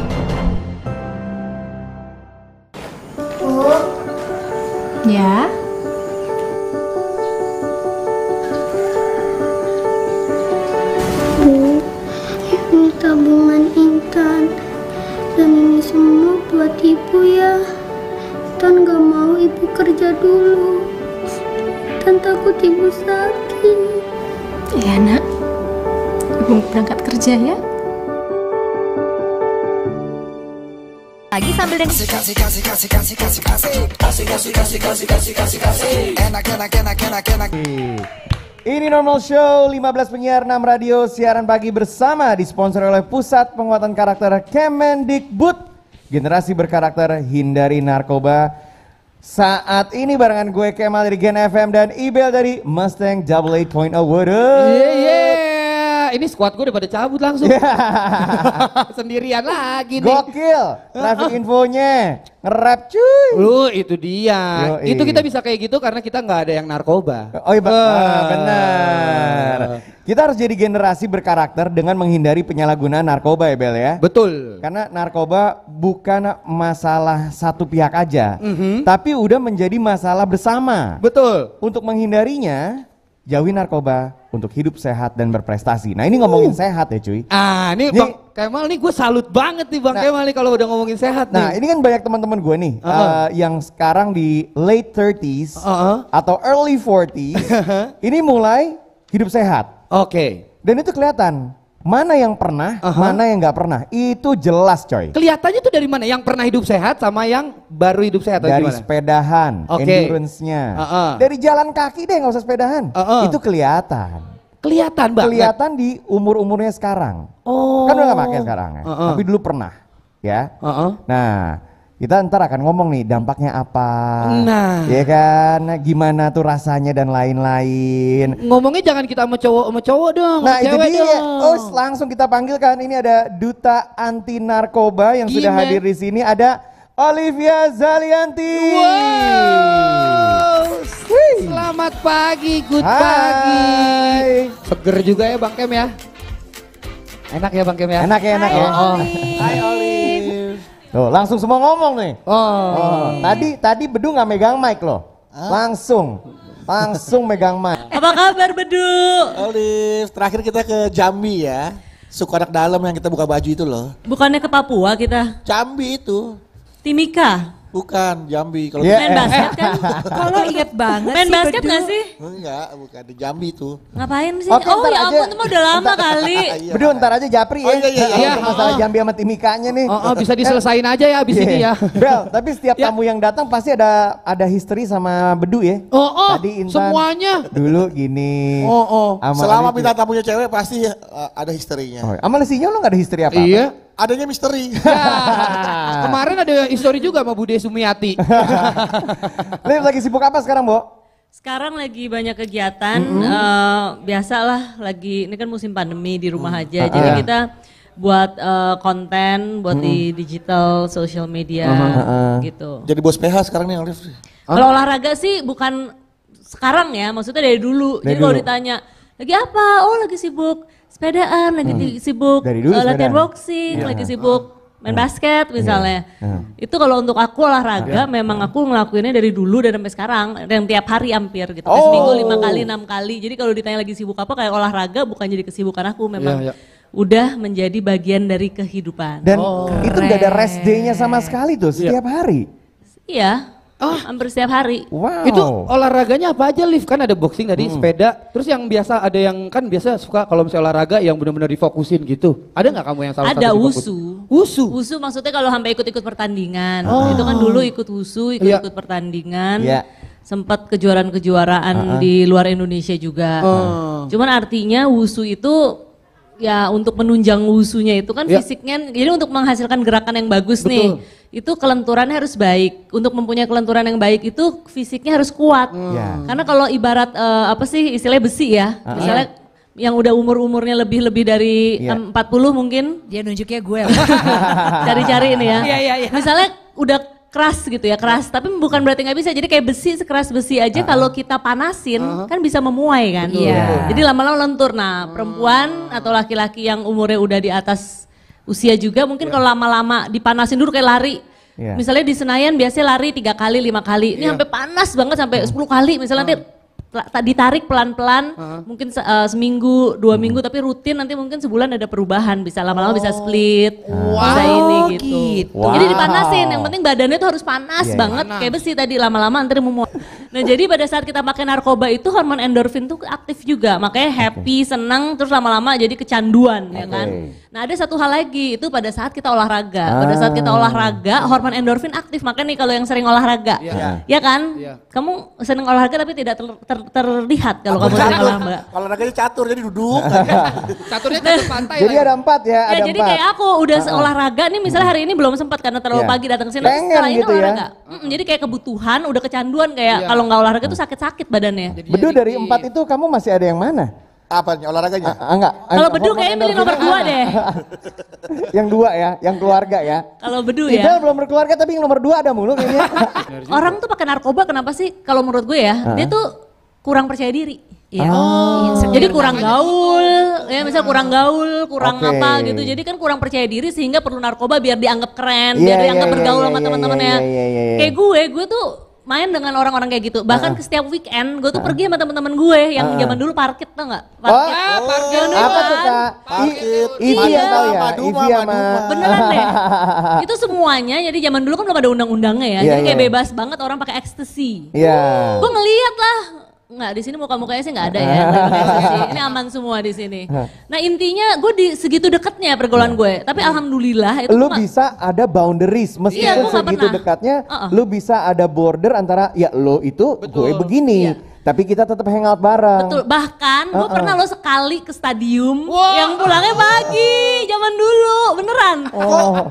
H: Ya.
F: Bu, ini tabungan Intan. Dan ini semua buat ibu ya. Intan gak mau ibu kerja dulu. Intan takut ibu sakit.
H: Iya nak. Ibu berangkat kerja ya.
P: Lagi sambil dan
O: Kasih. Enak.
N: Ini Normal Show, 15 penyiar 6 radio siaran pagi bersama, disponsori oleh Pusat Penguatan Karakter Kemendikbud. Generasi berkarakter, hindari narkoba. Saat ini barengan gue Kemal dari Gen FM dan Ibel dari Mustang Double 8.0. What up?
B: Gila, ini squad gue udah pada cabut langsung. Sendirian lagi nih.
S: Gokil, traffic infonya, nge-rap cuy.
B: Lu itu dia.
S: Yoi.
B: Itu kita bisa kayak gitu karena kita nggak ada yang narkoba.
S: Oh iya benar. Kita harus jadi generasi berkarakter dengan menghindari penyalahgunaan narkoba ya Bel ya.
B: Betul.
S: Karena narkoba bukan masalah satu pihak aja, tapi udah menjadi masalah bersama.
B: Betul.
S: Untuk menghindarinya, jauhi narkoba untuk hidup sehat dan berprestasi. Nah ini ngomongin sehat ya cuy.
B: Ini Bang Kemal nih gue salut banget nih Bang Kemal nih kalau udah ngomongin sehat nih.
S: Nah ini kan banyak teman-teman gue nih yang sekarang di late 30s atau early 40s ini mulai hidup sehat.
B: Oke.
S: Dan itu kelihatan mana yang pernah, mana yang nggak pernah. Itu jelas coy.
B: Kelihatannya tuh dari mana? Yang pernah hidup sehat sama yang baru hidup sehat.
S: Dari sepedahan, endurance-nya. Dari jalan kaki deh nggak usah sepedahan. Itu kelihatan.
B: Kelihatan banget.
S: Kelihatan di umur-umurnya sekarang. Kan udah nggak pakai sekarang ya. Tapi dulu pernah ya. Nah kita ntar akan ngomong nih dampaknya apa.
B: Nah.
S: Ya kan, gimana tuh rasanya dan lain-lain.
B: Ngomongnya jangan kita sama cowok dong.
S: Nah itu
B: cewek
S: dia.
B: dong.
S: Langsung kita panggilkan. Ini ada Duta Anti Narkoba yang sudah
B: Gimana?
S: hadir di sini. Ada Olivia Zalianti.
B: Wow. Selamat pagi, good pagi. Seger juga ya Bang Kem ya. Enak ya Bang Kem ya.
S: Enak ya, enak ya.
B: Hai Olive.
S: Tuh, langsung semua ngomong nih. Tadi Bedu nggak megang mic loh. Langsung megang mic.
T: Apa kabar Bedu?
E: Olive, terakhir kita ke Jambi ya. Suku anak dalam yang kita buka baju itu loh.
T: Bukannya ke Papua kita?
E: Jambi itu.
T: Timika?
E: Bukan, Jambi. Kalau
T: main basket kan? Kalau inget banget
P: Main
T: sih
P: basket
T: Bedu.
P: nggak sih?
E: Enggak, bukan di Jambi itu.
T: Ngapain sih?
S: Oke,
T: Oh
S: ntar
T: ya
S: aja.
T: ampun, itu mah udah lama kali.
S: Bedu ntar aja Japri ya.
E: Iya.
S: Untuk masalah Jambi sama Timikanya nih.
B: Bisa diselesain aja ya abis ini ya.
S: Bel, tapi setiap tamu yang datang pasti ada history sama Bedu ya. Tadi Intan
B: semuanya.
S: dulu gini. Sama
E: Selama
S: Olivia.
E: minta tamunya cewek pasti ada histerinya.
S: Sama Lesinya lu gak ada history apa-apa?
B: Iya.
E: Adanya misteri.
B: Kemarin ada histori juga sama Bude Sumiati.
S: Liv lagi sibuk apa sekarang, Bo?
T: Sekarang lagi banyak kegiatan, biasalah lagi, ini kan musim pandemi di rumah aja, jadi kita buat konten, buat di digital, social media gitu.
E: Jadi bos PH sekarang nih Olive.
T: Kalau olahraga sih bukan sekarang ya, maksudnya dari dulu. Jadi kalau ditanya, lagi apa? Oh lagi sibuk sepedaan, lagi sibuk latihan boxing, lagi sibuk main basket misalnya. Itu kalau untuk aku olahraga memang aku ngelakuinnya dari dulu dan sampai sekarang, yang tiap hari hampir gitu. Seminggu 5 kali, 6 kali. Jadi kalau ditanya lagi sibuk apa, kayak olahraga bukan jadi kesibukan aku, memang udah menjadi bagian dari kehidupan.
S: Dan itu gak ada rest day-nya sama sekali tuh, setiap hari?
T: Iya. Hampir setiap hari.
S: Wow.
B: Itu olahraganya apa aja Liv? Kan ada boxing tadi, sepeda. Terus yang biasa ada yang kan biasa suka kalau misalnya olahraga yang benar-benar difokusin gitu. Ada nggak kamu yang salah satu
T: Ada
B: difokus?
T: wusu. Wusu maksudnya kalau sampai ikut-ikut pertandingan. Itu kan dulu ikut wusu, ikut-ikut pertandingan. Sempat kejuaraan-kejuaraan di luar Indonesia juga. Cuman artinya wusu itu ya untuk menunjang wusunya itu kan fisiknya, jadi untuk menghasilkan gerakan yang bagus nih. Itu kelenturannya harus baik. Untuk mempunyai kelenturan yang baik itu fisiknya harus kuat. Karena kalau ibarat apa sih istilahnya besi ya. Misalnya yang udah umurnya lebih dari 40 mungkin.
P: Dia nunjuknya gue.
T: Cari-cari ini ya.
P: Iya.
T: Misalnya udah keras gitu ya, keras. Tapi bukan berarti nggak bisa. Jadi kayak besi, sekeras besi aja kalau kita panasin kan bisa memuai kan. Jadi lama-lama lentur. Nah perempuan atau laki-laki yang umurnya udah di atas usia juga mungkin kalau lama-lama dipanasin dulu kayak lari. Misalnya di Senayan biasanya lari 3 kali, 5 kali. Ini sampai panas banget sampai 10 kali misalnya nanti ditarik pelan-pelan, mungkin seminggu, 2 minggu, tapi rutin nanti mungkin sebulan ada perubahan, bisa lama-lama bisa split, bisa ini gitu. Jadi dipanasin, yang penting badannya tuh harus panas banget, kayak besi tadi lama-lama nanti memuat. Nah jadi pada saat kita pakai narkoba itu hormon endorfin tuh aktif juga, makanya happy, senang, terus lama-lama jadi kecanduan ya kan. Nah ada satu hal lagi, itu pada saat kita olahraga. Pada saat kita olahraga, hormon endorfin aktif, makanya nih kalau yang sering olahraga, ya kan, kamu sering olahraga tapi tidak terlihat kalau kamu sering olahraga.
E: Olahraganya catur jadi duduk.
B: Caturnya catur pantai.
S: Jadi ada 4 ya, ada 4.
T: Jadi kayak aku udah olahraga nih misalnya hari ini belum sempat karena terlalu pagi datang ke sini, setelah ini
S: gitu
T: olahraga. Jadi kayak kebutuhan, udah kecanduan kayak kalau nggak olahraga tuh sakit-sakit badannya.
S: Bedu dari 4 itu kamu masih ada yang mana?
E: Apanya? Olahraganya?
S: Enggak.
T: Kalau Bedu kayaknya milih nomor 2 deh.
S: Yang 2 ya, yang keluarga ya.
T: Kalau Bedu
S: Ida
T: ya.
S: belum berkeluarga tapi yang nomor 2 ada mulu kayaknya.
T: Orang tuh pakai narkoba kenapa sih? Kalau menurut gue ya, dia tuh kurang percaya diri.
P: Iya.
T: Jadi kurang gaul, ya misal kurang gaul, kurang apa gitu. Jadi kan kurang percaya diri sehingga perlu narkoba biar dianggap keren, biar dianggap bergaul sama teman-temannya. Kayak gue tuh main dengan orang-orang kayak gitu. Bahkan ke setiap weekend gue tuh pergi sama teman-teman gue yang zaman dulu parkit, tau nggak? Parkit.
E: Parkit.
S: Apa tuh Kak? Ivi yang tahu ya, Ivi sama.
T: Beneran deh. Itu semuanya. Jadi zaman dulu kan belum ada undang-undangnya ya. Jadi kayak bebas banget orang pakai ecstasy.
S: Iya.
T: Gue ngeliat lah. Nggak, di sini muka-mukanya sih nggak ada ya. Ini aman semua di sini. Nah intinya gue di segitu dekatnya pergaulan gue. Tapi alhamdulillah itu
S: lu bisa ada boundaries meskipun segitu dekatnya. Lu bisa ada border antara ya lo itu gue begini. Tapi kita tetap hangout bareng.
T: Betul, bahkan gue pernah lo sekali ke stadium yang pulangnya pagi, zaman dulu, beneran.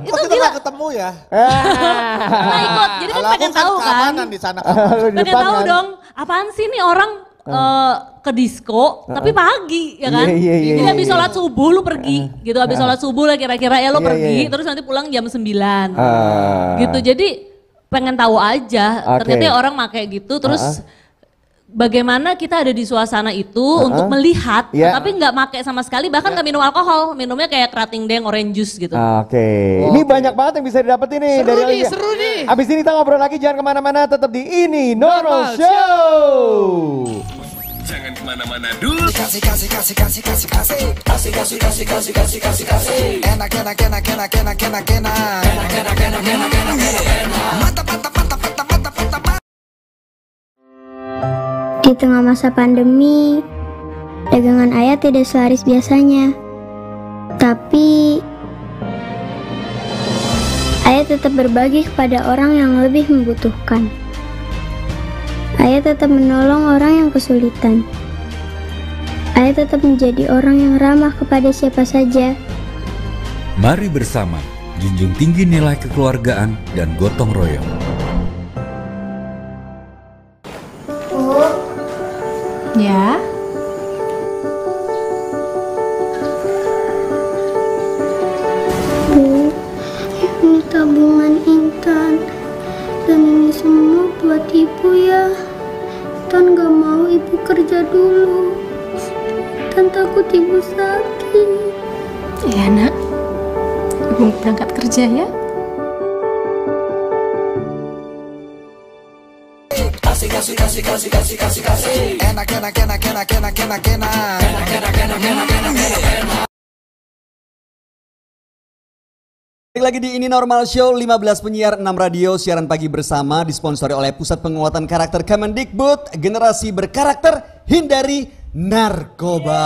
E: Itu kita gila. Ketemu ya?
T: Nah ikut, jadi kan pengen tahu kan.
E: Di sana.
T: Pengen tahu dong, apaan sih nih orang ke disco, tapi pagi ya kan? Jadi habis sholat subuh lu pergi, gitu. Habis sholat subuh lah kira-kira ya lo pergi, terus nanti pulang jam 9. Gitu, jadi pengen tahu aja, ternyata orang pakai gitu, terus bagaimana kita ada di suasana itu untuk melihat, tapi nggak pakai sama sekali, bahkan nggak minum alkohol, minumnya kayak kerating deng, orange juice gitu.
S: Ini banyak banget yang bisa didapetin nih dari Olivia.
P: Seru nih.
S: Abis ini kita ngobrol lagi, jangan kemana-mana, tetap di Ini Normal Show.
R: Jangan kemana-mana dulu.
O: Kasih. Enak. Mantap.
F: Di tengah masa pandemi, dagangan ayah tidak selaris biasanya. Tapi, ayah tetap berbagi kepada orang yang lebih membutuhkan. Ayah tetap menolong orang yang kesulitan. Ayah tetap menjadi orang yang ramah kepada siapa saja.
G: Mari bersama, junjung tinggi nilai kekeluargaan dan gotong royong.
I: Ya.
F: Bu, ini tabungan Intan. Dan ini semua buat ibu ya. Intan gak mau ibu kerja dulu. Intan takut ibu sakit.
H: Iya nak, ibu berangkat kerja ya.
O: Kasih. Enak.
L: Balik lagi di Ini Normal Show, 15 penyiar 6 radio siaran pagi bersama, disponsori oleh Pusat Penguatan Karakter Kemendikbud. Generasi berkarakter, hindari narkoba.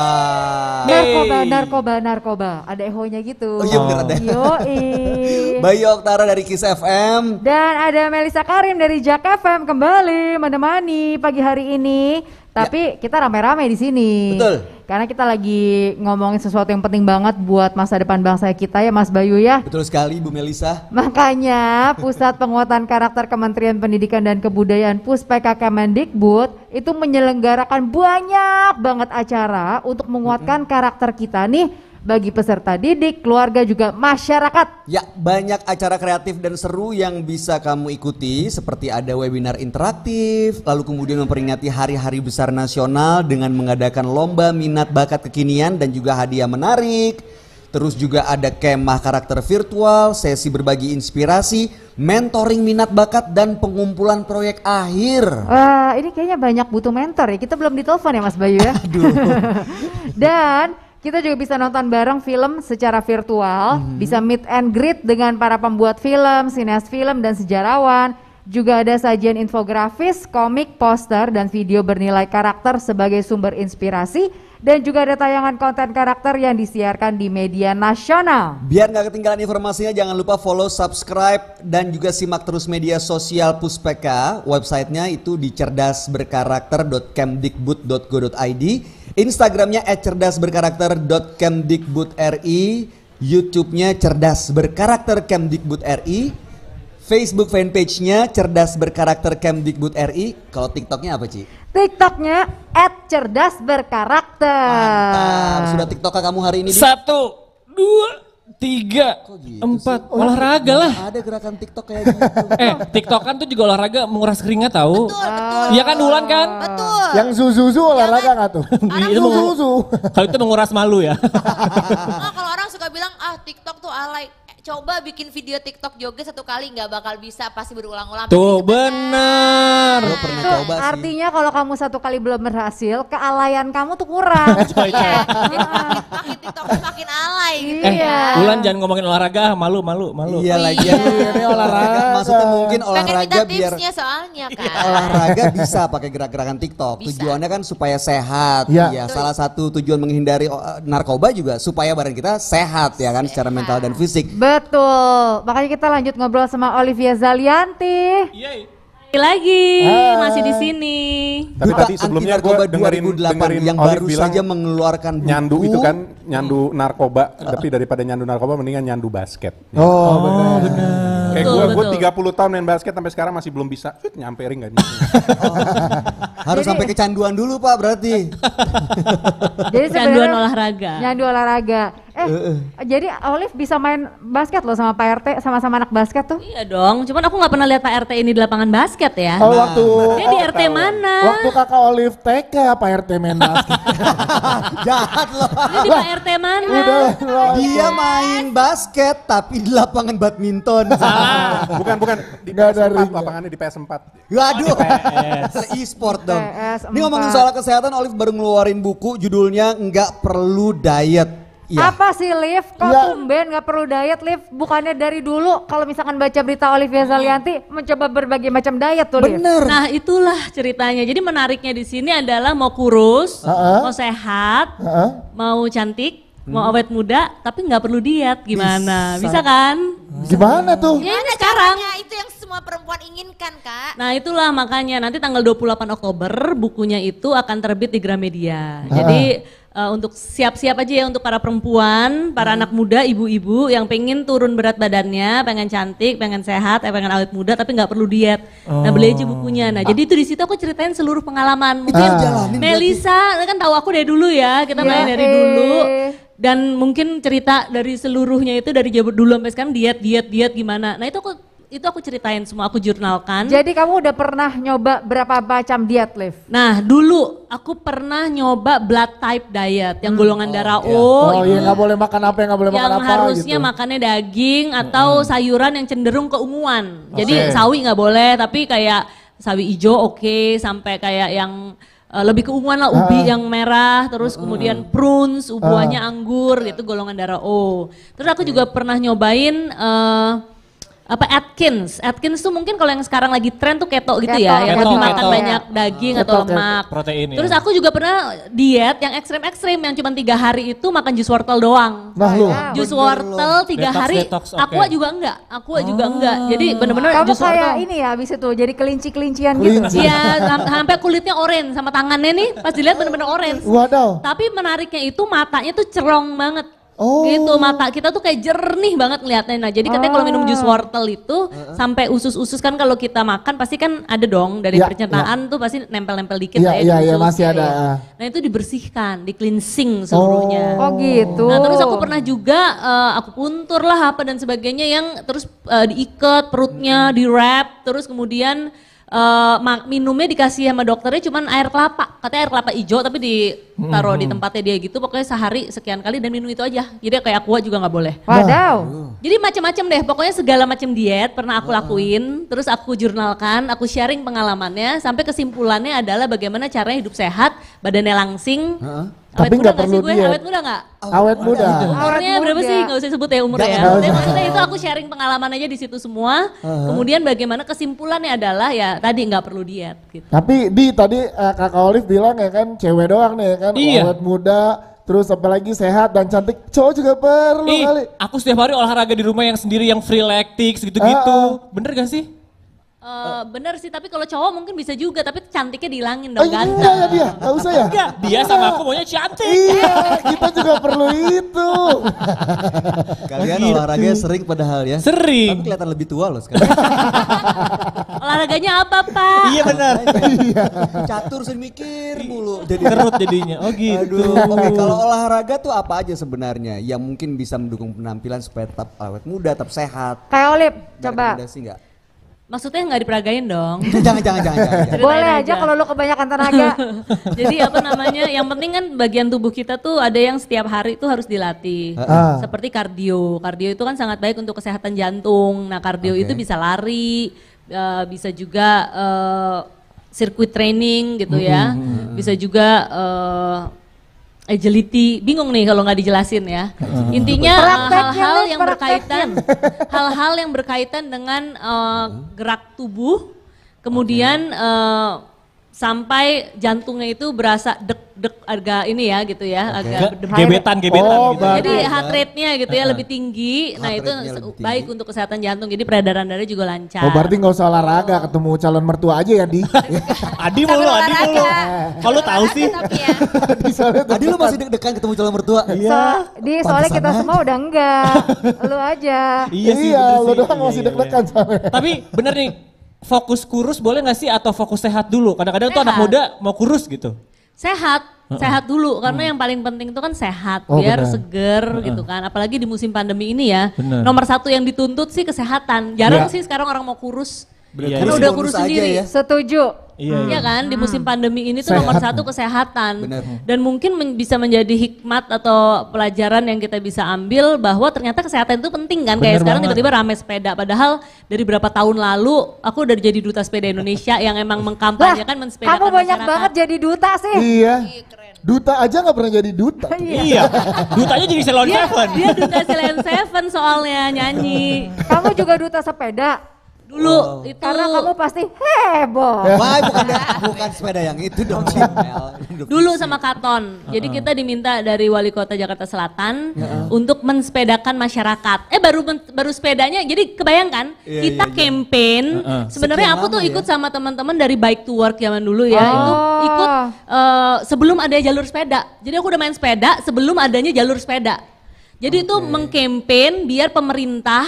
C: Narkoba. Ada ehonya gitu.
L: Oh iya bener ada.
C: Yoi.
L: Bayu Oktara dari Kiss FM.
C: Dan ada Melisa Karim dari Jak FM kembali menemani pagi hari ini. Tapi kita rame-rame di sini.
L: Betul.
C: Karena kita lagi ngomongin sesuatu yang penting banget buat masa depan bangsa kita ya Mas Bayu ya.
L: Betul sekali Bu Melisa.
C: Makanya Pusat Penguatan Karakter Kementerian Pendidikan dan Kebudayaan Puspeka Kemendikbud itu menyelenggarakan banyak banget acara untuk menguatkan karakter kita nih bagi peserta didik, keluarga juga masyarakat.
L: Ya, banyak acara kreatif dan seru yang bisa kamu ikuti, seperti ada webinar interaktif, lalu kemudian memperingati hari-hari besar nasional dengan mengadakan lomba minat bakat kekinian dan juga hadiah menarik. Terus juga ada kemah karakter virtual, sesi berbagi inspirasi, mentoring minat bakat dan pengumpulan proyek akhir.
C: Wah, ini kayaknya banyak butuh mentor ya. Kita belum ditelepon ya Mas Bayu ya.
L: Aduh.
C: Dan kita juga bisa nonton bareng film secara virtual, bisa meet and greet dengan para pembuat film, sineas film dan sejarawan. Juga ada sajian infografis, komik, poster, dan video bernilai karakter sebagai sumber inspirasi. Dan juga ada tayangan konten karakter yang disiarkan di media nasional.
L: Biar nggak ketinggalan informasinya, jangan lupa follow, subscribe, dan juga simak terus media sosial Puspeka. Websitenya itu di cerdasberkarakter.kemdikbud.go.id, Instagramnya @cerdasberkarakter.kemdikbud.ri, YouTube-nya Cerdas Berkarakter Kemdikbud RI, Facebook fanpage-nya Cerdas Berkarakter Kemdikbud RI. Kalau TikTok-nya apa, Ci?
C: TikToknya @cerdasberkarakter.
L: Mantap. Sudah TikTok kamu hari ini?
J: 1, 2, 3, 4, olahraga lah.
L: Ada gerakan TikTok kayak gitu.
J: TikTokan tuh juga olahraga menguras keringat tahu. Iya kan Wulan kan?
M: Betul.
S: Yang zuzu olahraga nggak tuh?
J: Itu kalau itu menguras malu ya.
M: Kalau orang suka bilang TikTok tuh alay. Coba bikin video TikTok joget 1 kali nggak bakal bisa, pasti berulang-ulang.
J: Tuh benar.
L: Gue pernah coba sih.
C: Artinya kalau kamu 1 kali belum berhasil, kealayan kamu tuh kurang.
M: Iya. Makin TikTok makin alay gitu.
J: Wulan jangan ngomongin olahraga, malu.
L: Iya lagi. Ini olahraga. Maksudnya mungkin olahraga biar
M: tipsnya soalnya kan.
L: olahraga bisa pakai gerak-gerakan TikTok. Tujuannya kan supaya sehat. Ya, salah satu tujuan menghindari narkoba juga supaya badan kita sehat ya kan secara mental dan fisik.
C: Betul. Makanya kita lanjut ngobrol sama Olivia Zalianti.
T: Lagi masih di sini.
D: Tapi tadi sebelumnya gue dengerin
L: yang baru saja mengeluarkan
D: nyandu
L: buku.
D: itu kan, nyandu narkoba. Tapi daripada nyandu narkoba mendingan nyandu basket.
S: Benar.
D: Kayak gue 30 tahun main basket sampai sekarang masih belum bisa nyampe ring gak?
L: Harus sampai kecanduan dulu Pak berarti.
C: Jadi
T: canduan olahraga.
C: Nyandu olahraga. Jadi Olive bisa main basket loh sama Pak RT, sama-sama anak basket tuh.
T: Iya dong, cuman aku nggak pernah lihat Pak RT ini di lapangan basket ya.
S: Waktu
T: dia di RT mana?
S: Waktu kakak Olive TK Pak RT main basket.
L: Jahat loh.
T: Dia di Pak RT mana?
L: Dia main basket tapi di lapangan badminton.
D: Bukan di PS4, lapangannya di PS4.
L: Waduh. E-sport dong. Ini ngomongin soal kesehatan, Olive baru ngeluarin buku judulnya Nggak Perlu Diet. Ya.
C: Apa sih Liv? Kok tumben gak perlu diet Liv? Bukannya dari dulu kalau misalkan baca berita Olivia Zalianti mencoba berbagai macam diet tuh Liv.
L: Bener.
T: Nah itulah ceritanya. Jadi menariknya di sini adalah mau kurus, mau sehat, mau cantik, mau awet muda, tapi nggak perlu diet. Gimana? Bisa kan?
S: Gimana tuh?
T: Ya ini sekarang.
M: Itu yang semua perempuan inginkan Kak.
T: Nah itulah makanya nanti tanggal 28 Oktober bukunya itu akan terbit di Gramedia. Jadi untuk siap-siap aja ya untuk para perempuan, para anak muda, ibu-ibu yang pengen turun berat badannya, pengen cantik, pengen sehat, pengen awet muda tapi nggak perlu diet. Nah beli aja bukunya. Nah jadi itu di situ aku ceritain seluruh pengalaman. Mungkin Melisa kan tahu aku dari dulu ya, kita main dari dulu. Dan mungkin cerita dari seluruhnya itu dari dulu sampai sekarang diet gimana. Nah itu aku ceritain semua, aku jurnalkan.
C: Jadi kamu udah pernah nyoba berapa macam diet, Liv?
T: Nah dulu aku pernah nyoba blood type diet yang golongan darah O.
S: Oh iya, nggak boleh makan apa, nggak boleh makan apa.
T: Yang harusnya
S: gitu.
T: Makannya daging atau sayuran yang cenderung keunguan. Jadi sawi nggak boleh, tapi kayak sawi hijau oke, sampai kayak yang lebih keunguan lah, ubi yang merah, terus kemudian prunes, buahnya anggur, gitu golongan darah O. Terus aku juga pernah nyobain Atkins tuh mungkin kalau yang sekarang lagi tren tuh keto gitu ya, yang lebih makan banyak daging atau lemak.
J: Protein.
T: Terus aku juga pernah diet yang ekstrim yang cuma 3 hari itu makan jus wortel doang.
S: Nah lu.
T: Jus wortel 3 hari, aqua juga enggak. Jadi bener-bener
C: kamu
T: jus wortel.
C: kayak ini ya abis itu jadi kelinci-kelincian gitu.
T: Iya, sampai kulitnya orange sama tangannya nih pas dilihat bener-bener orange.
S: Waduh.
T: Tapi menariknya itu matanya tuh cerong banget. Gitu, mata kita tuh kayak jernih banget ngeliatnya. Nah jadi katanya kalau minum jus wortel itu sampai usus-usus kan kalau kita makan pasti kan ada dong dari pencernaan tuh pasti nempel-nempel dikit lah ya.
S: Iya masih ada.
T: Nah itu dibersihkan, di cleansing seluruhnya.
C: Oh gitu.
T: Nah terus aku pernah juga aku puntur lah apa dan sebagainya yang terus diikat perutnya, di wrap, terus kemudian minumnya dikasih sama dokternya cuman air kelapa, katanya air kelapa hijau tapi ditaruh di tempatnya dia gitu, pokoknya sehari sekian kali dan minum itu aja, jadi kayak aqua juga nggak boleh.
C: Wadaw.
T: Jadi macam-macam deh, pokoknya segala macam diet pernah aku lakuin, terus aku jurnalkan, aku sharing pengalamannya, sampai kesimpulannya adalah bagaimana caranya hidup sehat, badannya langsing.
S: Tapi nggak perlu diet.
T: Awet muda nggak?
S: Awet muda.
T: Umurnya berapa sih? Nggak usah sebut ya umurnya ya. Tapi maksudnya itu aku sharing pengalaman aja di situ semua. Kemudian bagaimana kesimpulannya adalah ya tadi nggak perlu diet. Gitu.
S: Tapi tadi kakak Olive bilang ya kan cewek doang nih ya kan, awet muda. Terus apalagi sehat dan cantik, cowok juga perlu kali.
J: Aku setiap hari olahraga di rumah yang sendiri yang free lactics gitu-gitu. Bener gak sih?
T: Bener sih, tapi kalau cowok mungkin bisa juga, tapi cantiknya dihilangin dong, ganteng.
S: Enggak ya dia, gak usah ya?
J: Enggak, dia sama aku maunya cantik.
S: Iya, kita juga perlu itu.
L: Kalian olahraga sering padahal ya?
J: Sering.
L: Tapi kelihatan lebih tua loh sekarang.
T: Olahraganya apa, Pak?
J: Iya benar.
L: Catur sering mikir mulu.
J: Jadi kerut jadinya, oh gitu.
L: Aduh, oke, kalau olahraga tuh apa aja sebenarnya yang mungkin bisa mendukung penampilan supaya tetap awet muda, tetap sehat?
C: Kayak Olip, coba.
L: Rekomendasi nggak?
T: Maksudnya nggak diperagain dong.
L: Jangan.
C: Boleh aja kalau lu kebanyakan tenaga.
T: Jadi apa namanya, yang penting kan bagian tubuh kita tuh ada yang setiap hari tuh harus dilatih. Seperti kardio. Kardio itu kan sangat baik untuk kesehatan jantung. Nah kardio itu bisa lari, bisa juga sirkuit training gitu ya. Bisa juga agility, bingung nih kalau nggak dijelasin ya. Intinya hal-hal yang berkaitan dengan gerak tubuh, kemudian sampai jantungnya itu berasa dek-dek agak ini ya gitu ya, agak
J: gebetan gitu.
T: Jadi heart rate-nya gitu ya lebih tinggi. Nah itu baik untuk kesehatan jantung. Jadi peredaran darah juga lancar.
S: Oh berarti nggak usah olahraga, ketemu calon mertua aja ya Di.
J: Adi mulu. Kalau tahu sih.
L: Adi lu masih deg-degan ketemu calon mertua?
C: Iya. Soalnya kita semua udah enggak. Lu aja.
J: Iya,
S: lu doang masih deg-degan soalnya.
J: Tapi bener nih, fokus kurus boleh gak sih atau fokus sehat dulu? Kadang-kadang tuh anak muda mau kurus gitu.
T: Sehat dulu karena yang paling penting itu kan sehat, biar seger gitu kan. Apalagi di musim pandemi ini ya. Nomor satu yang dituntut sih kesehatan. Jarang sih sekarang orang mau kurus. Karena udah kurus sendiri.
C: Ya. Setuju.
T: Iya kan, di musim pandemi ini tuh nomor satu kesehatan. Dan mungkin bisa menjadi hikmat atau pelajaran yang kita bisa ambil bahwa ternyata kesehatan itu penting kan. Kayak sekarang tiba-tiba rame sepeda, padahal dari berapa tahun lalu aku udah jadi duta sepeda Indonesia yang emang mengkampanyekan mensepedakan
C: kamu banyak
T: masyarakat.
C: banget jadi duta sih.
S: Iya. Duta aja gak pernah jadi duta.
J: Iya. Dutanya jadi Ceylon Seven.
T: Dia duta Ceylon Seven soalnya nyanyi.
C: Kamu juga duta sepeda.
T: Dulu itu
C: karena kamu pasti heboh.
L: Wah, bukan sepeda yang itu dong.
T: Dulu sama Katon. Jadi kita diminta dari Wali Kota Jakarta Selatan untuk mensepedakan masyarakat. Baru sepedanya. Jadi kebayangkan kita campaign. Sebenarnya aku tuh ikut sama teman-teman dari Bike to Work zaman dulu ya. Itu ikut sebelum ada jalur sepeda. Jadi aku udah main sepeda sebelum adanya jalur sepeda. Jadi itu mengkampen biar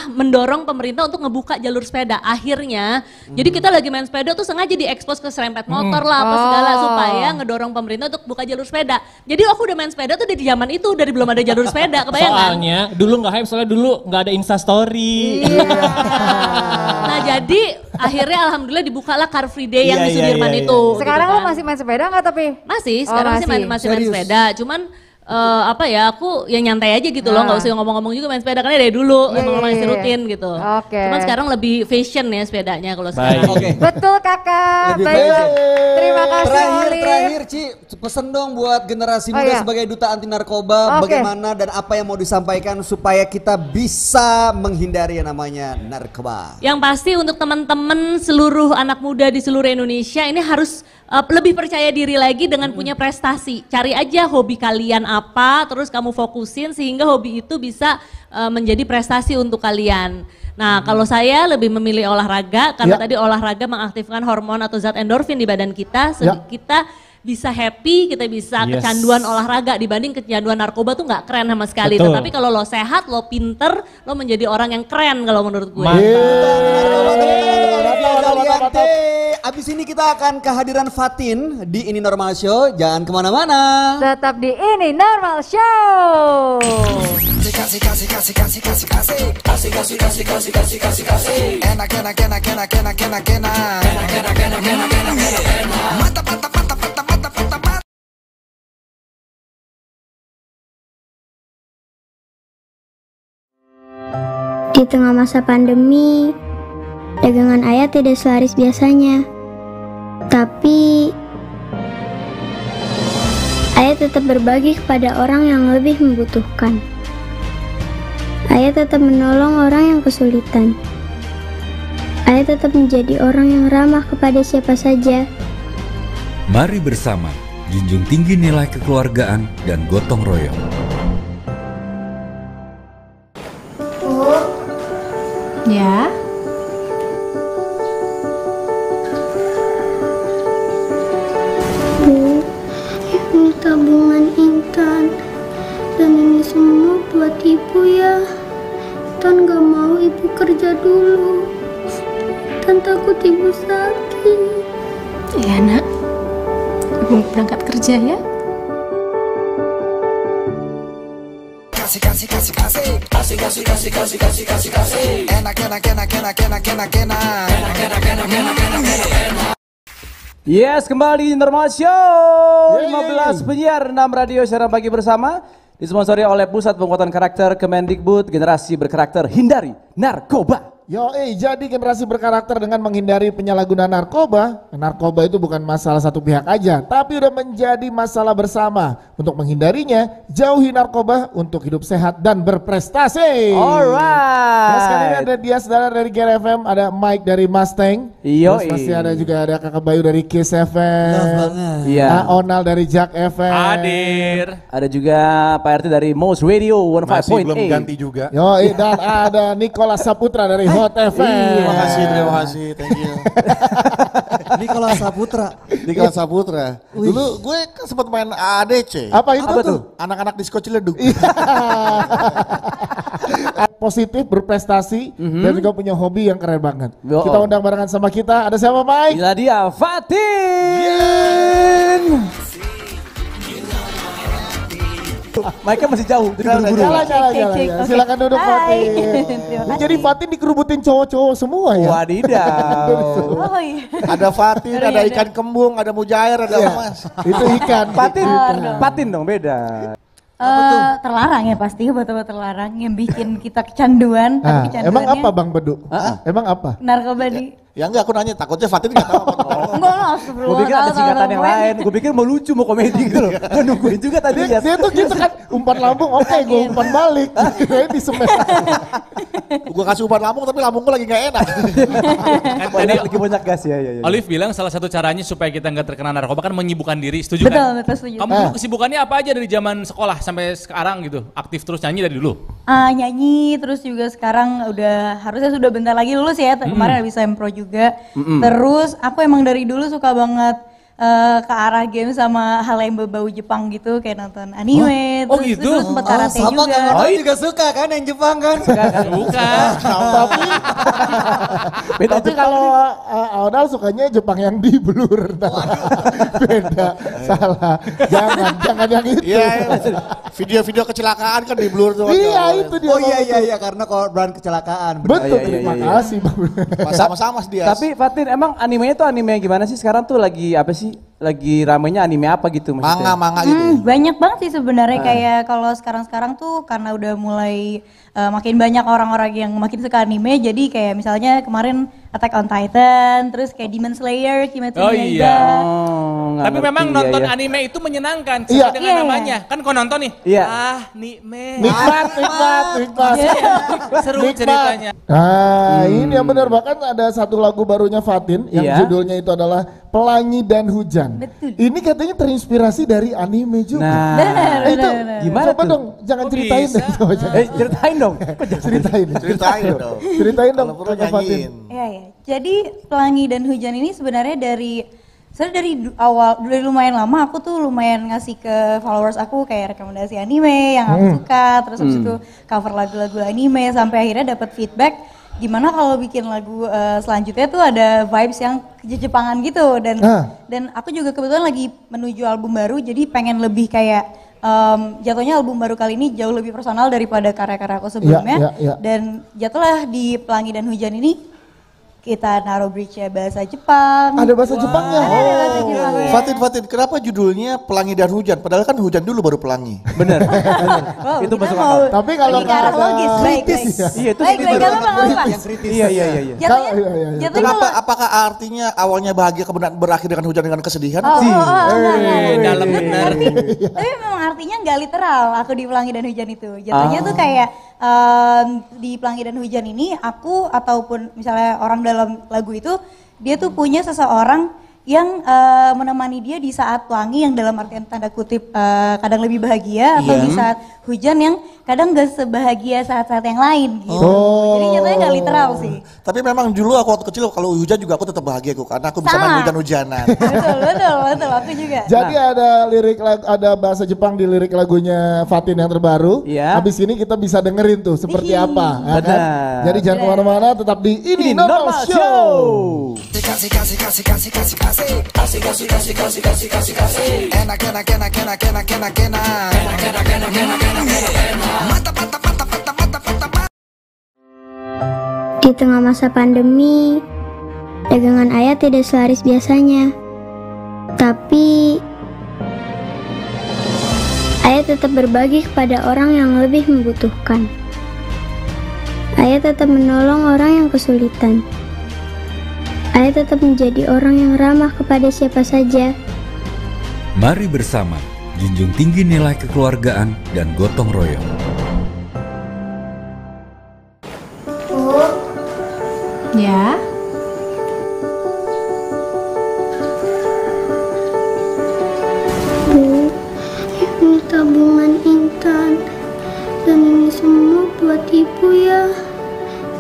T: mendorong pemerintah untuk ngebuka jalur sepeda. Akhirnya, jadi kita lagi main sepeda tuh sengaja diekspos ke serempet motor lah apa segala supaya ngedorong pemerintah untuk buka jalur sepeda. Jadi aku udah main sepeda tuh dari zaman itu, dari belum ada jalur sepeda, kebayang kan?
J: Soalnya dulu nggak hype, soalnya dulu nggak ada Instastory.
T: Nah jadi akhirnya alhamdulillah dibukalah Car Free Day yang di Sudirman itu.
C: Sekarang
T: gitu
C: lo masih main sepeda nggak tapi?
T: Masih, sekarang masih main sepeda. Cuman aku yang nyantai aja gitu loh, nggak usah ngomong-ngomong juga main sepeda karena dari dulu emang masih rutin gitu. Cuman sekarang lebih fashion ya sepedanya kalau sekarang.
C: Betul kakak. Baik. Terima kasih.
L: Terakhir Ci, pesen dong buat generasi muda sebagai duta anti narkoba, bagaimana dan apa yang mau disampaikan supaya kita bisa menghindari yang namanya narkoba.
T: Yang pasti untuk teman-teman seluruh anak muda di seluruh Indonesia ini harus lebih percaya diri lagi dengan punya prestasi. Cari aja hobi kalian apa, terus kamu fokusin sehingga hobi itu bisa menjadi prestasi untuk kalian. Nah kalau saya lebih memilih olahraga karena tadi olahraga mengaktifkan hormon atau zat endorfin di badan kita, kita bisa happy, kita bisa kecanduan olahraga dibanding kecanduan narkoba tuh nggak keren sama sekali. Tetapi kalau lo sehat, lo pinter, lo menjadi orang yang keren kalau menurut gue.
L: Abis ini kita akan kehadiran Fatin di Ini Normal Show. Jangan kemana-mana.
C: Tetap di Ini Normal Show.
F: Di tengah masa pandemi, dagangan ayah tidak selaris biasanya. Tapi ayah tetap berbagi kepada orang yang lebih membutuhkan. Ayah tetap menolong orang yang kesulitan. Ayah tetap menjadi orang yang ramah kepada siapa saja.
G: Mari bersama junjung tinggi nilai kekeluargaan dan gotong royong.
H: Ya.
F: dan takut ibu sakit.
H: Iya nak, ibu berangkat kerja ya.
O: Kasih kasih kasih kasih kasih kasih kasih kasih kasih kasih kasih enak enak enak enak enak enak enak enak enak enak enak enak.
N: Yes, kembali di Normal Show 15 penyiar 6 radio siaran pagi bersama disponsori oleh Pusat Penguatan Karakter Kemendikbud. Generasi berkarakter, hindari narkoba.
U: Jadi generasi berkarakter dengan menghindari penyalahgunaan narkoba. Narkoba itu bukan masalah satu pihak aja, tapi udah menjadi masalah bersama. Untuk menghindarinya, jauhi narkoba untuk hidup sehat dan berprestasi.
N: Alright.
U: Nah, sekarang ini ada Dias dari Gear FM, ada Mike dari Mustang. Terus pasti ada juga ada Kakak Bayu dari Kiss FM.
N: Iya.
U: Onal dari Jack FM.
A: Hadir.
N: Ada juga Pak RT dari Most Radio 105.8.
D: Masih belum ganti juga.
U: Dan ada Nicholas Saputra dari Hot FM.
E: Terima kasih, thank you.
L: Nicholas Saputra.
E: Nicholas Saputra. Dulu gue kan sempat main ADC.
U: Apa itu?
E: tuh? Anak-anak disco Ciledug.
U: Positif, berprestasi, dan juga punya hobi yang keren banget. Kita undang barengan sama kita. Ada siapa, Mike?
N: Inilah dia, Fatin. Mike masih jauh, jadi buru-buru.
U: Jalan. Silakan duduk, Fatin. Jadi Fatin dikerubutin cowok-cowok semua ya?
N: Wadidaw.
E: Ada Fatin, ada ikan kembung, ada mujair, ada emas.
U: Itu ikan.
N: Patin dong, beda.
K: Terlarang ya pasti, obat-obat terlarang yang bikin kita kecanduan. Tapi
U: Emang apa Bang Bedu? Emang apa?
K: Narkoba di...
E: Ya enggak, aku nanya, takutnya Fatin enggak tahu apa.
K: Enggak,
N: Gue pikir ada singkatan yang lain, gue pikir mau lucu, mau komedi gitu loh. Gue nungguin juga tadi lihat.
U: Dia tuh gitu kan, umpan lambung, oke gue umpan balik. Kirain di semen.
E: Gue kasih umpan lambung tapi lambung gue lagi gak enak.
A: Tadi
N: lagi banyak gas ya.
A: Olive bilang salah satu caranya supaya kita nggak terkena narkoba kan menyibukkan diri, setuju kan?
K: Betul, setuju.
A: Kamu dulu kesibukannya apa aja dari zaman sekolah sampai sekarang gitu? Aktif terus nyanyi dari dulu?
K: Nyanyi, terus juga sekarang harusnya sudah bentar lagi lulus ya, kemarin habis sempro juga. Terus aku emang dari dulu suka banget ke arah game sama hal yang berbau Jepang gitu, kayak nonton anime, terus sempat karate
L: sama
K: juga.
L: Kan juga suka kan yang Jepang kan?
A: Suka.
U: Tapi kalau Audal sukanya Jepang yang di blur. Beda, salah. Jangan yang itu.
E: Iya, video-video kecelakaan kan di blur tuh.
U: Iya itu dia.
L: Oh iya karena korban kecelakaan.
U: Betul, terima kasih.
E: Sama-sama dia.
N: Tapi Fatin, emang animenya tuh anime yang gimana sih? Sekarang tuh lagi apa sih? Lagi ramenya anime apa gitu maksudnya?
E: Manga gitu.
K: Banyak banget sih sebenarnya, kayak kalau sekarang tuh karena udah mulai makin banyak orang-orang yang makin suka anime, jadi kayak misalnya kemarin Attack on Titan, terus kayak Demon Slayer, Kimetsu no Yaiba.
A: Tapi memang nonton anime itu menyenangkan sesuai dengan namanya. Kan kau nonton nih?
N: Iya.
U: Nikmat.
A: Seru ceritanya.
U: Nah, ini yang benar, bahkan ada satu lagu barunya Fatin yang judulnya itu adalah Pelangi dan Hujan.
K: Betul.
U: Ini katanya terinspirasi dari anime juga.
K: Nah,
U: itu
N: gimana
U: coba
N: tuh?
U: dong, jangan ceritain deh.
N: Ceritain dong.
U: Ceritain dong. Kakak Fatin.
K: Iya. Jadi Pelangi dan Hujan ini sebenarnya dari lumayan lama aku tuh lumayan ngasih ke followers aku kayak rekomendasi anime yang aku suka, terus habis itu cover lagu-lagu anime, sampai akhirnya dapat feedback gimana kalau bikin lagu selanjutnya tuh ada vibes yang Jepangan gitu, dan aku juga kebetulan lagi menuju album baru, jadi pengen lebih kayak jatuhnya album baru kali ini jauh lebih personal daripada karya-karya aku sebelumnya. Dan jatuhlah di Pelangi dan Hujan ini kita naruh bridge-nya bahasa Jepang.
U: Ada bahasa Jepangnya.
K: Ada bahasa Jepangnya.
E: Fatin, kenapa judulnya Pelangi dan Hujan? Padahal kan hujan dulu baru pelangi.
N: Bener. Itu masuk akal.
U: Tapi kalau nggak ada
K: kritis.
N: Iya itu
K: yang
L: kritis.
N: Iya.
K: Jatuhnya
E: Kenapa? Apakah artinya awalnya bahagia kemudian berakhir dengan hujan dengan kesedihan?
A: Dalam benar.
K: Tapi memang artinya nggak literal. Aku di Pelangi dan Hujan itu. Jatuhnya tuh kayak di Pelangi dan Hujan ini aku ataupun misalnya orang dalam lagu itu dia tuh punya seseorang
Q: yang menemani dia di saat wangi, yang dalam artian tanda kutip kadang lebih bahagia, atau di saat hujan yang kadang gak sebahagia saat-saat yang lain gitu. Jadi nyatanya gak literal sih.
E: Tapi memang dulu aku waktu kecil kalau hujan juga aku tetap bahagia kok, karena aku bisa main hujan-hujanan.
Q: Betul, aku juga.
U: Jadi ada lirik ada bahasa Jepang di lirik lagunya Fatin yang terbaru. Habis ini kita bisa dengerin tuh seperti apa. Ya kan? Jadi jangan kemana-mana, tetap di Ini Normal Show.
F: Di tengah masa pandemi, dagangan ayah tidak selaris biasanya. Tapi ayah tetap berbagi kepada orang yang lebih membutuhkan. Ayah tetap menolong orang yang kesulitan. Ayah tetap menjadi orang yang ramah kepada siapa saja.
G: Mari bersama junjung tinggi nilai kekeluargaan dan gotong royong.
I: Ya.
F: Bu, ini tabungan Intan. Dan ini semua buat ibu ya.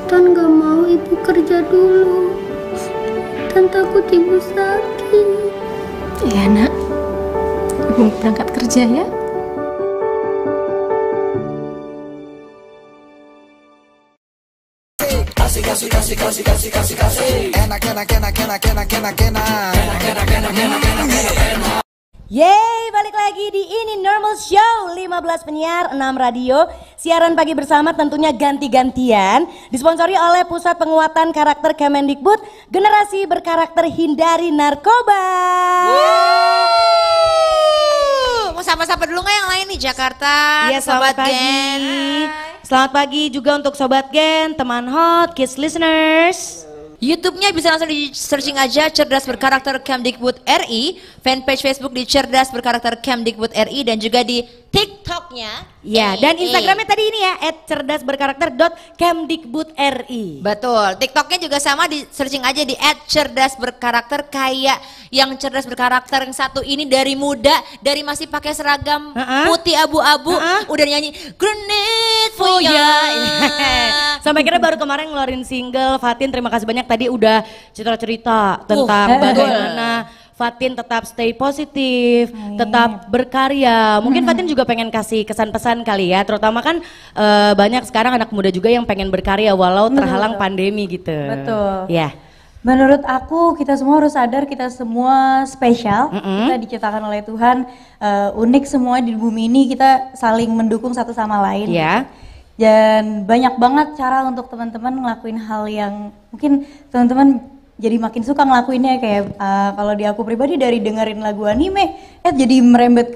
F: Intan gak mau ibu kerja dulu. Intan takut ibu sakit.
H: Iya nak, ibu berangkat kerja ya.
Q: Yeay, balik lagi di Ini Normal Show, 15 penyiar, 6 radio. Siaran pagi bersama tentunya ganti-gantian. Disponsori oleh Pusat Penguatan Karakter Kemendikbud, Generasi Berkarakter Hindari Narkoba.
M: Mau sapa-sapa dulu nggak yang lain nih Jakarta?
Q: Iya, selamat pagi. Selamat pagi juga untuk Sobat Gen, teman hot, kids listeners.
M: YouTube-nya bisa langsung di searching aja Cerdas Berkarakter Kemdikbud RI, fanpage Facebook di Cerdas Berkarakter Kemdikbud RI, dan juga di TikTok-nya.
Q: Ya, dan Instagramnya tadi ini ya @cerdasberkarakter.kemdikbud.ri.
M: Betul, TikToknya juga sama, di searching aja di @cerdasberkarakter. Kayak yang cerdas berkarakter yang satu ini dari muda, dari masih pakai seragam putih abu-abu, udah nyanyi Grenade for ya.
Q: Sampai kira baru kemarin ngeluarin single. Fatin, terima kasih banyak tadi udah cerita-cerita tentang bagaimana Fatin tetap stay positif, tetap berkarya. Mungkin Fatin juga pengen kasih kesan-pesan kali ya, terutama kan banyak sekarang anak muda juga yang pengen berkarya walau terhalang pandemi gitu. Betul. Ya. Menurut aku kita semua harus sadar kita semua spesial, kita diciptakan oleh Tuhan, unik semua di bumi ini, kita saling mendukung satu sama lain. Ya. Dan banyak banget cara untuk teman-teman ngelakuin hal yang mungkin teman-teman jadi makin suka ngelakuinnya, kayak kalau di aku pribadi dari dengerin lagu anime, jadi merembet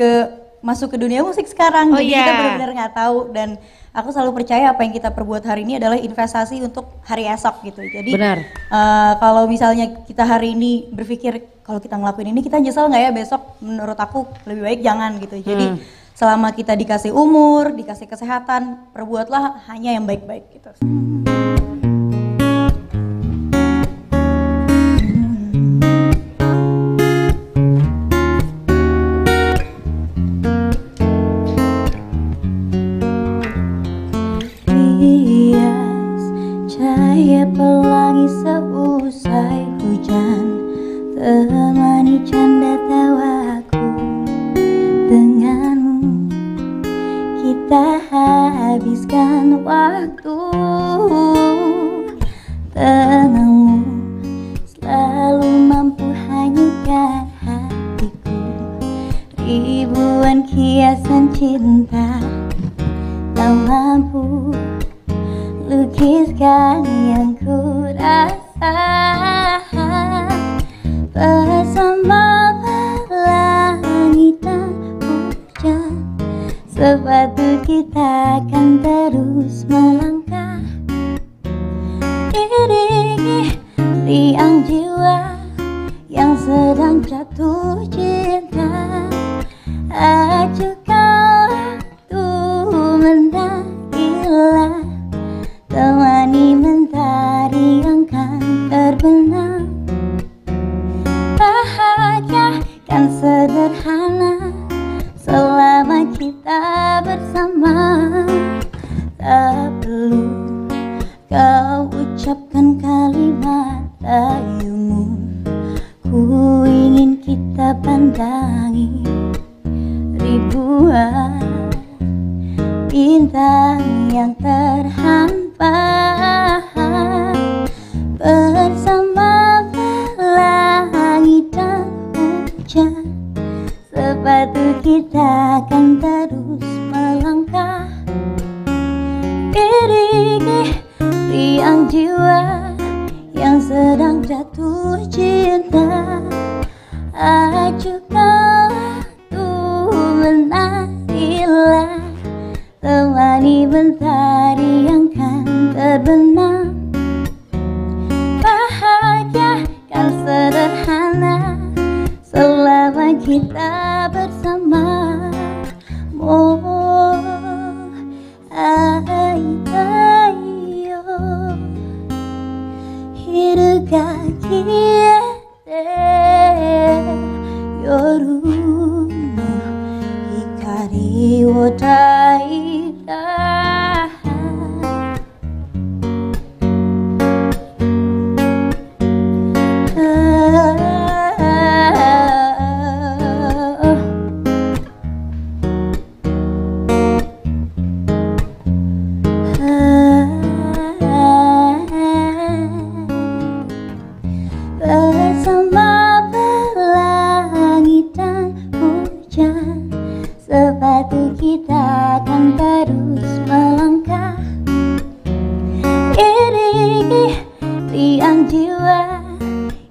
Q: masuk ke dunia musik sekarang. Jadi kita benar-benar nggak tahu, dan aku selalu percaya apa yang kita perbuat hari ini adalah investasi untuk hari esok gitu. Jadi kalau misalnya kita hari ini berpikir kalau kita ngelakuin ini kita nyesel nggak ya besok, menurut aku lebih baik jangan gitu. Jadi selama kita dikasih umur, dikasih kesehatan, perbuatlah hanya yang baik-baik gitu. Rias cahaya pelangi seusai hujan, temani canda tawaku denganmu. Kita habiskan waktu, tenangmu selalu mampu hanyutkan hatiku. Ribuan kiasan cinta tak mampu lukiskan yang ku rasa bersama pelangi dan hujan. Sepatu kita akan terus melangkah, iringi riang jiwa yang sedang jatuh cinta. Ajukan waktu mendakilah, temani mentari yang kan terbenam.
F: tiang jiwa yang sedang jatuh cinta. Ajukan waktu menarilah, temani mentari yang kan terbenam. Bahagia kan sederhana selama kita bersama. Oh, ayo hiruga yoru hikari wo daida. Bersama pelangi dan hujan, sepatu kita akan terus melangkah. Iringi tiang jiwa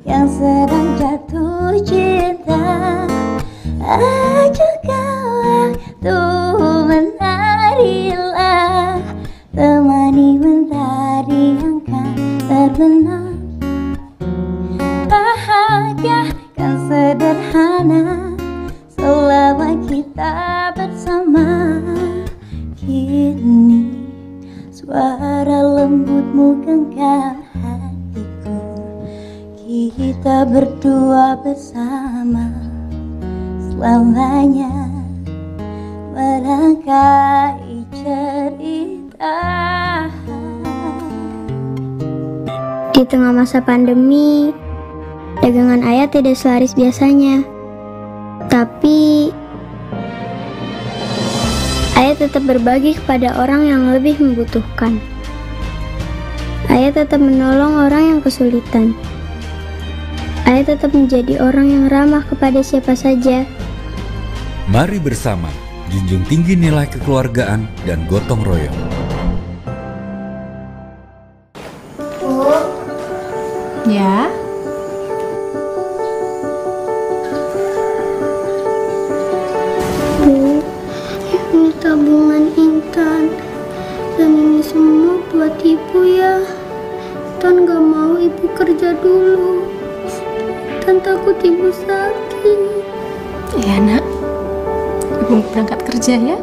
F: yang sedang jatuh cinta. Ajukan waktu menarilah, temani mentari yang kan terbenam. Bahagia kan sederhana selama kita bersama. Kini suara lembutmu genggam hatiku, kita berdua bersama selamanya merangkai cerita. Di tengah masa pandemi, dagangan ayah tidak selaris biasanya. Tapi ayah tetap berbagi kepada orang yang lebih membutuhkan. Ayah tetap menolong orang yang kesulitan. Ayah tetap menjadi orang yang ramah kepada siapa saja.
G: Mari bersama junjung tinggi nilai kekeluargaan dan gotong royong.
H: Ya.
F: Bu, ini tabungan Intan. Dan ini semua buat ibu ya. Intan gak mau ibu kerja dulu. Intan takut ibu sakit.
H: Iya nak, ibu berangkat kerja ya.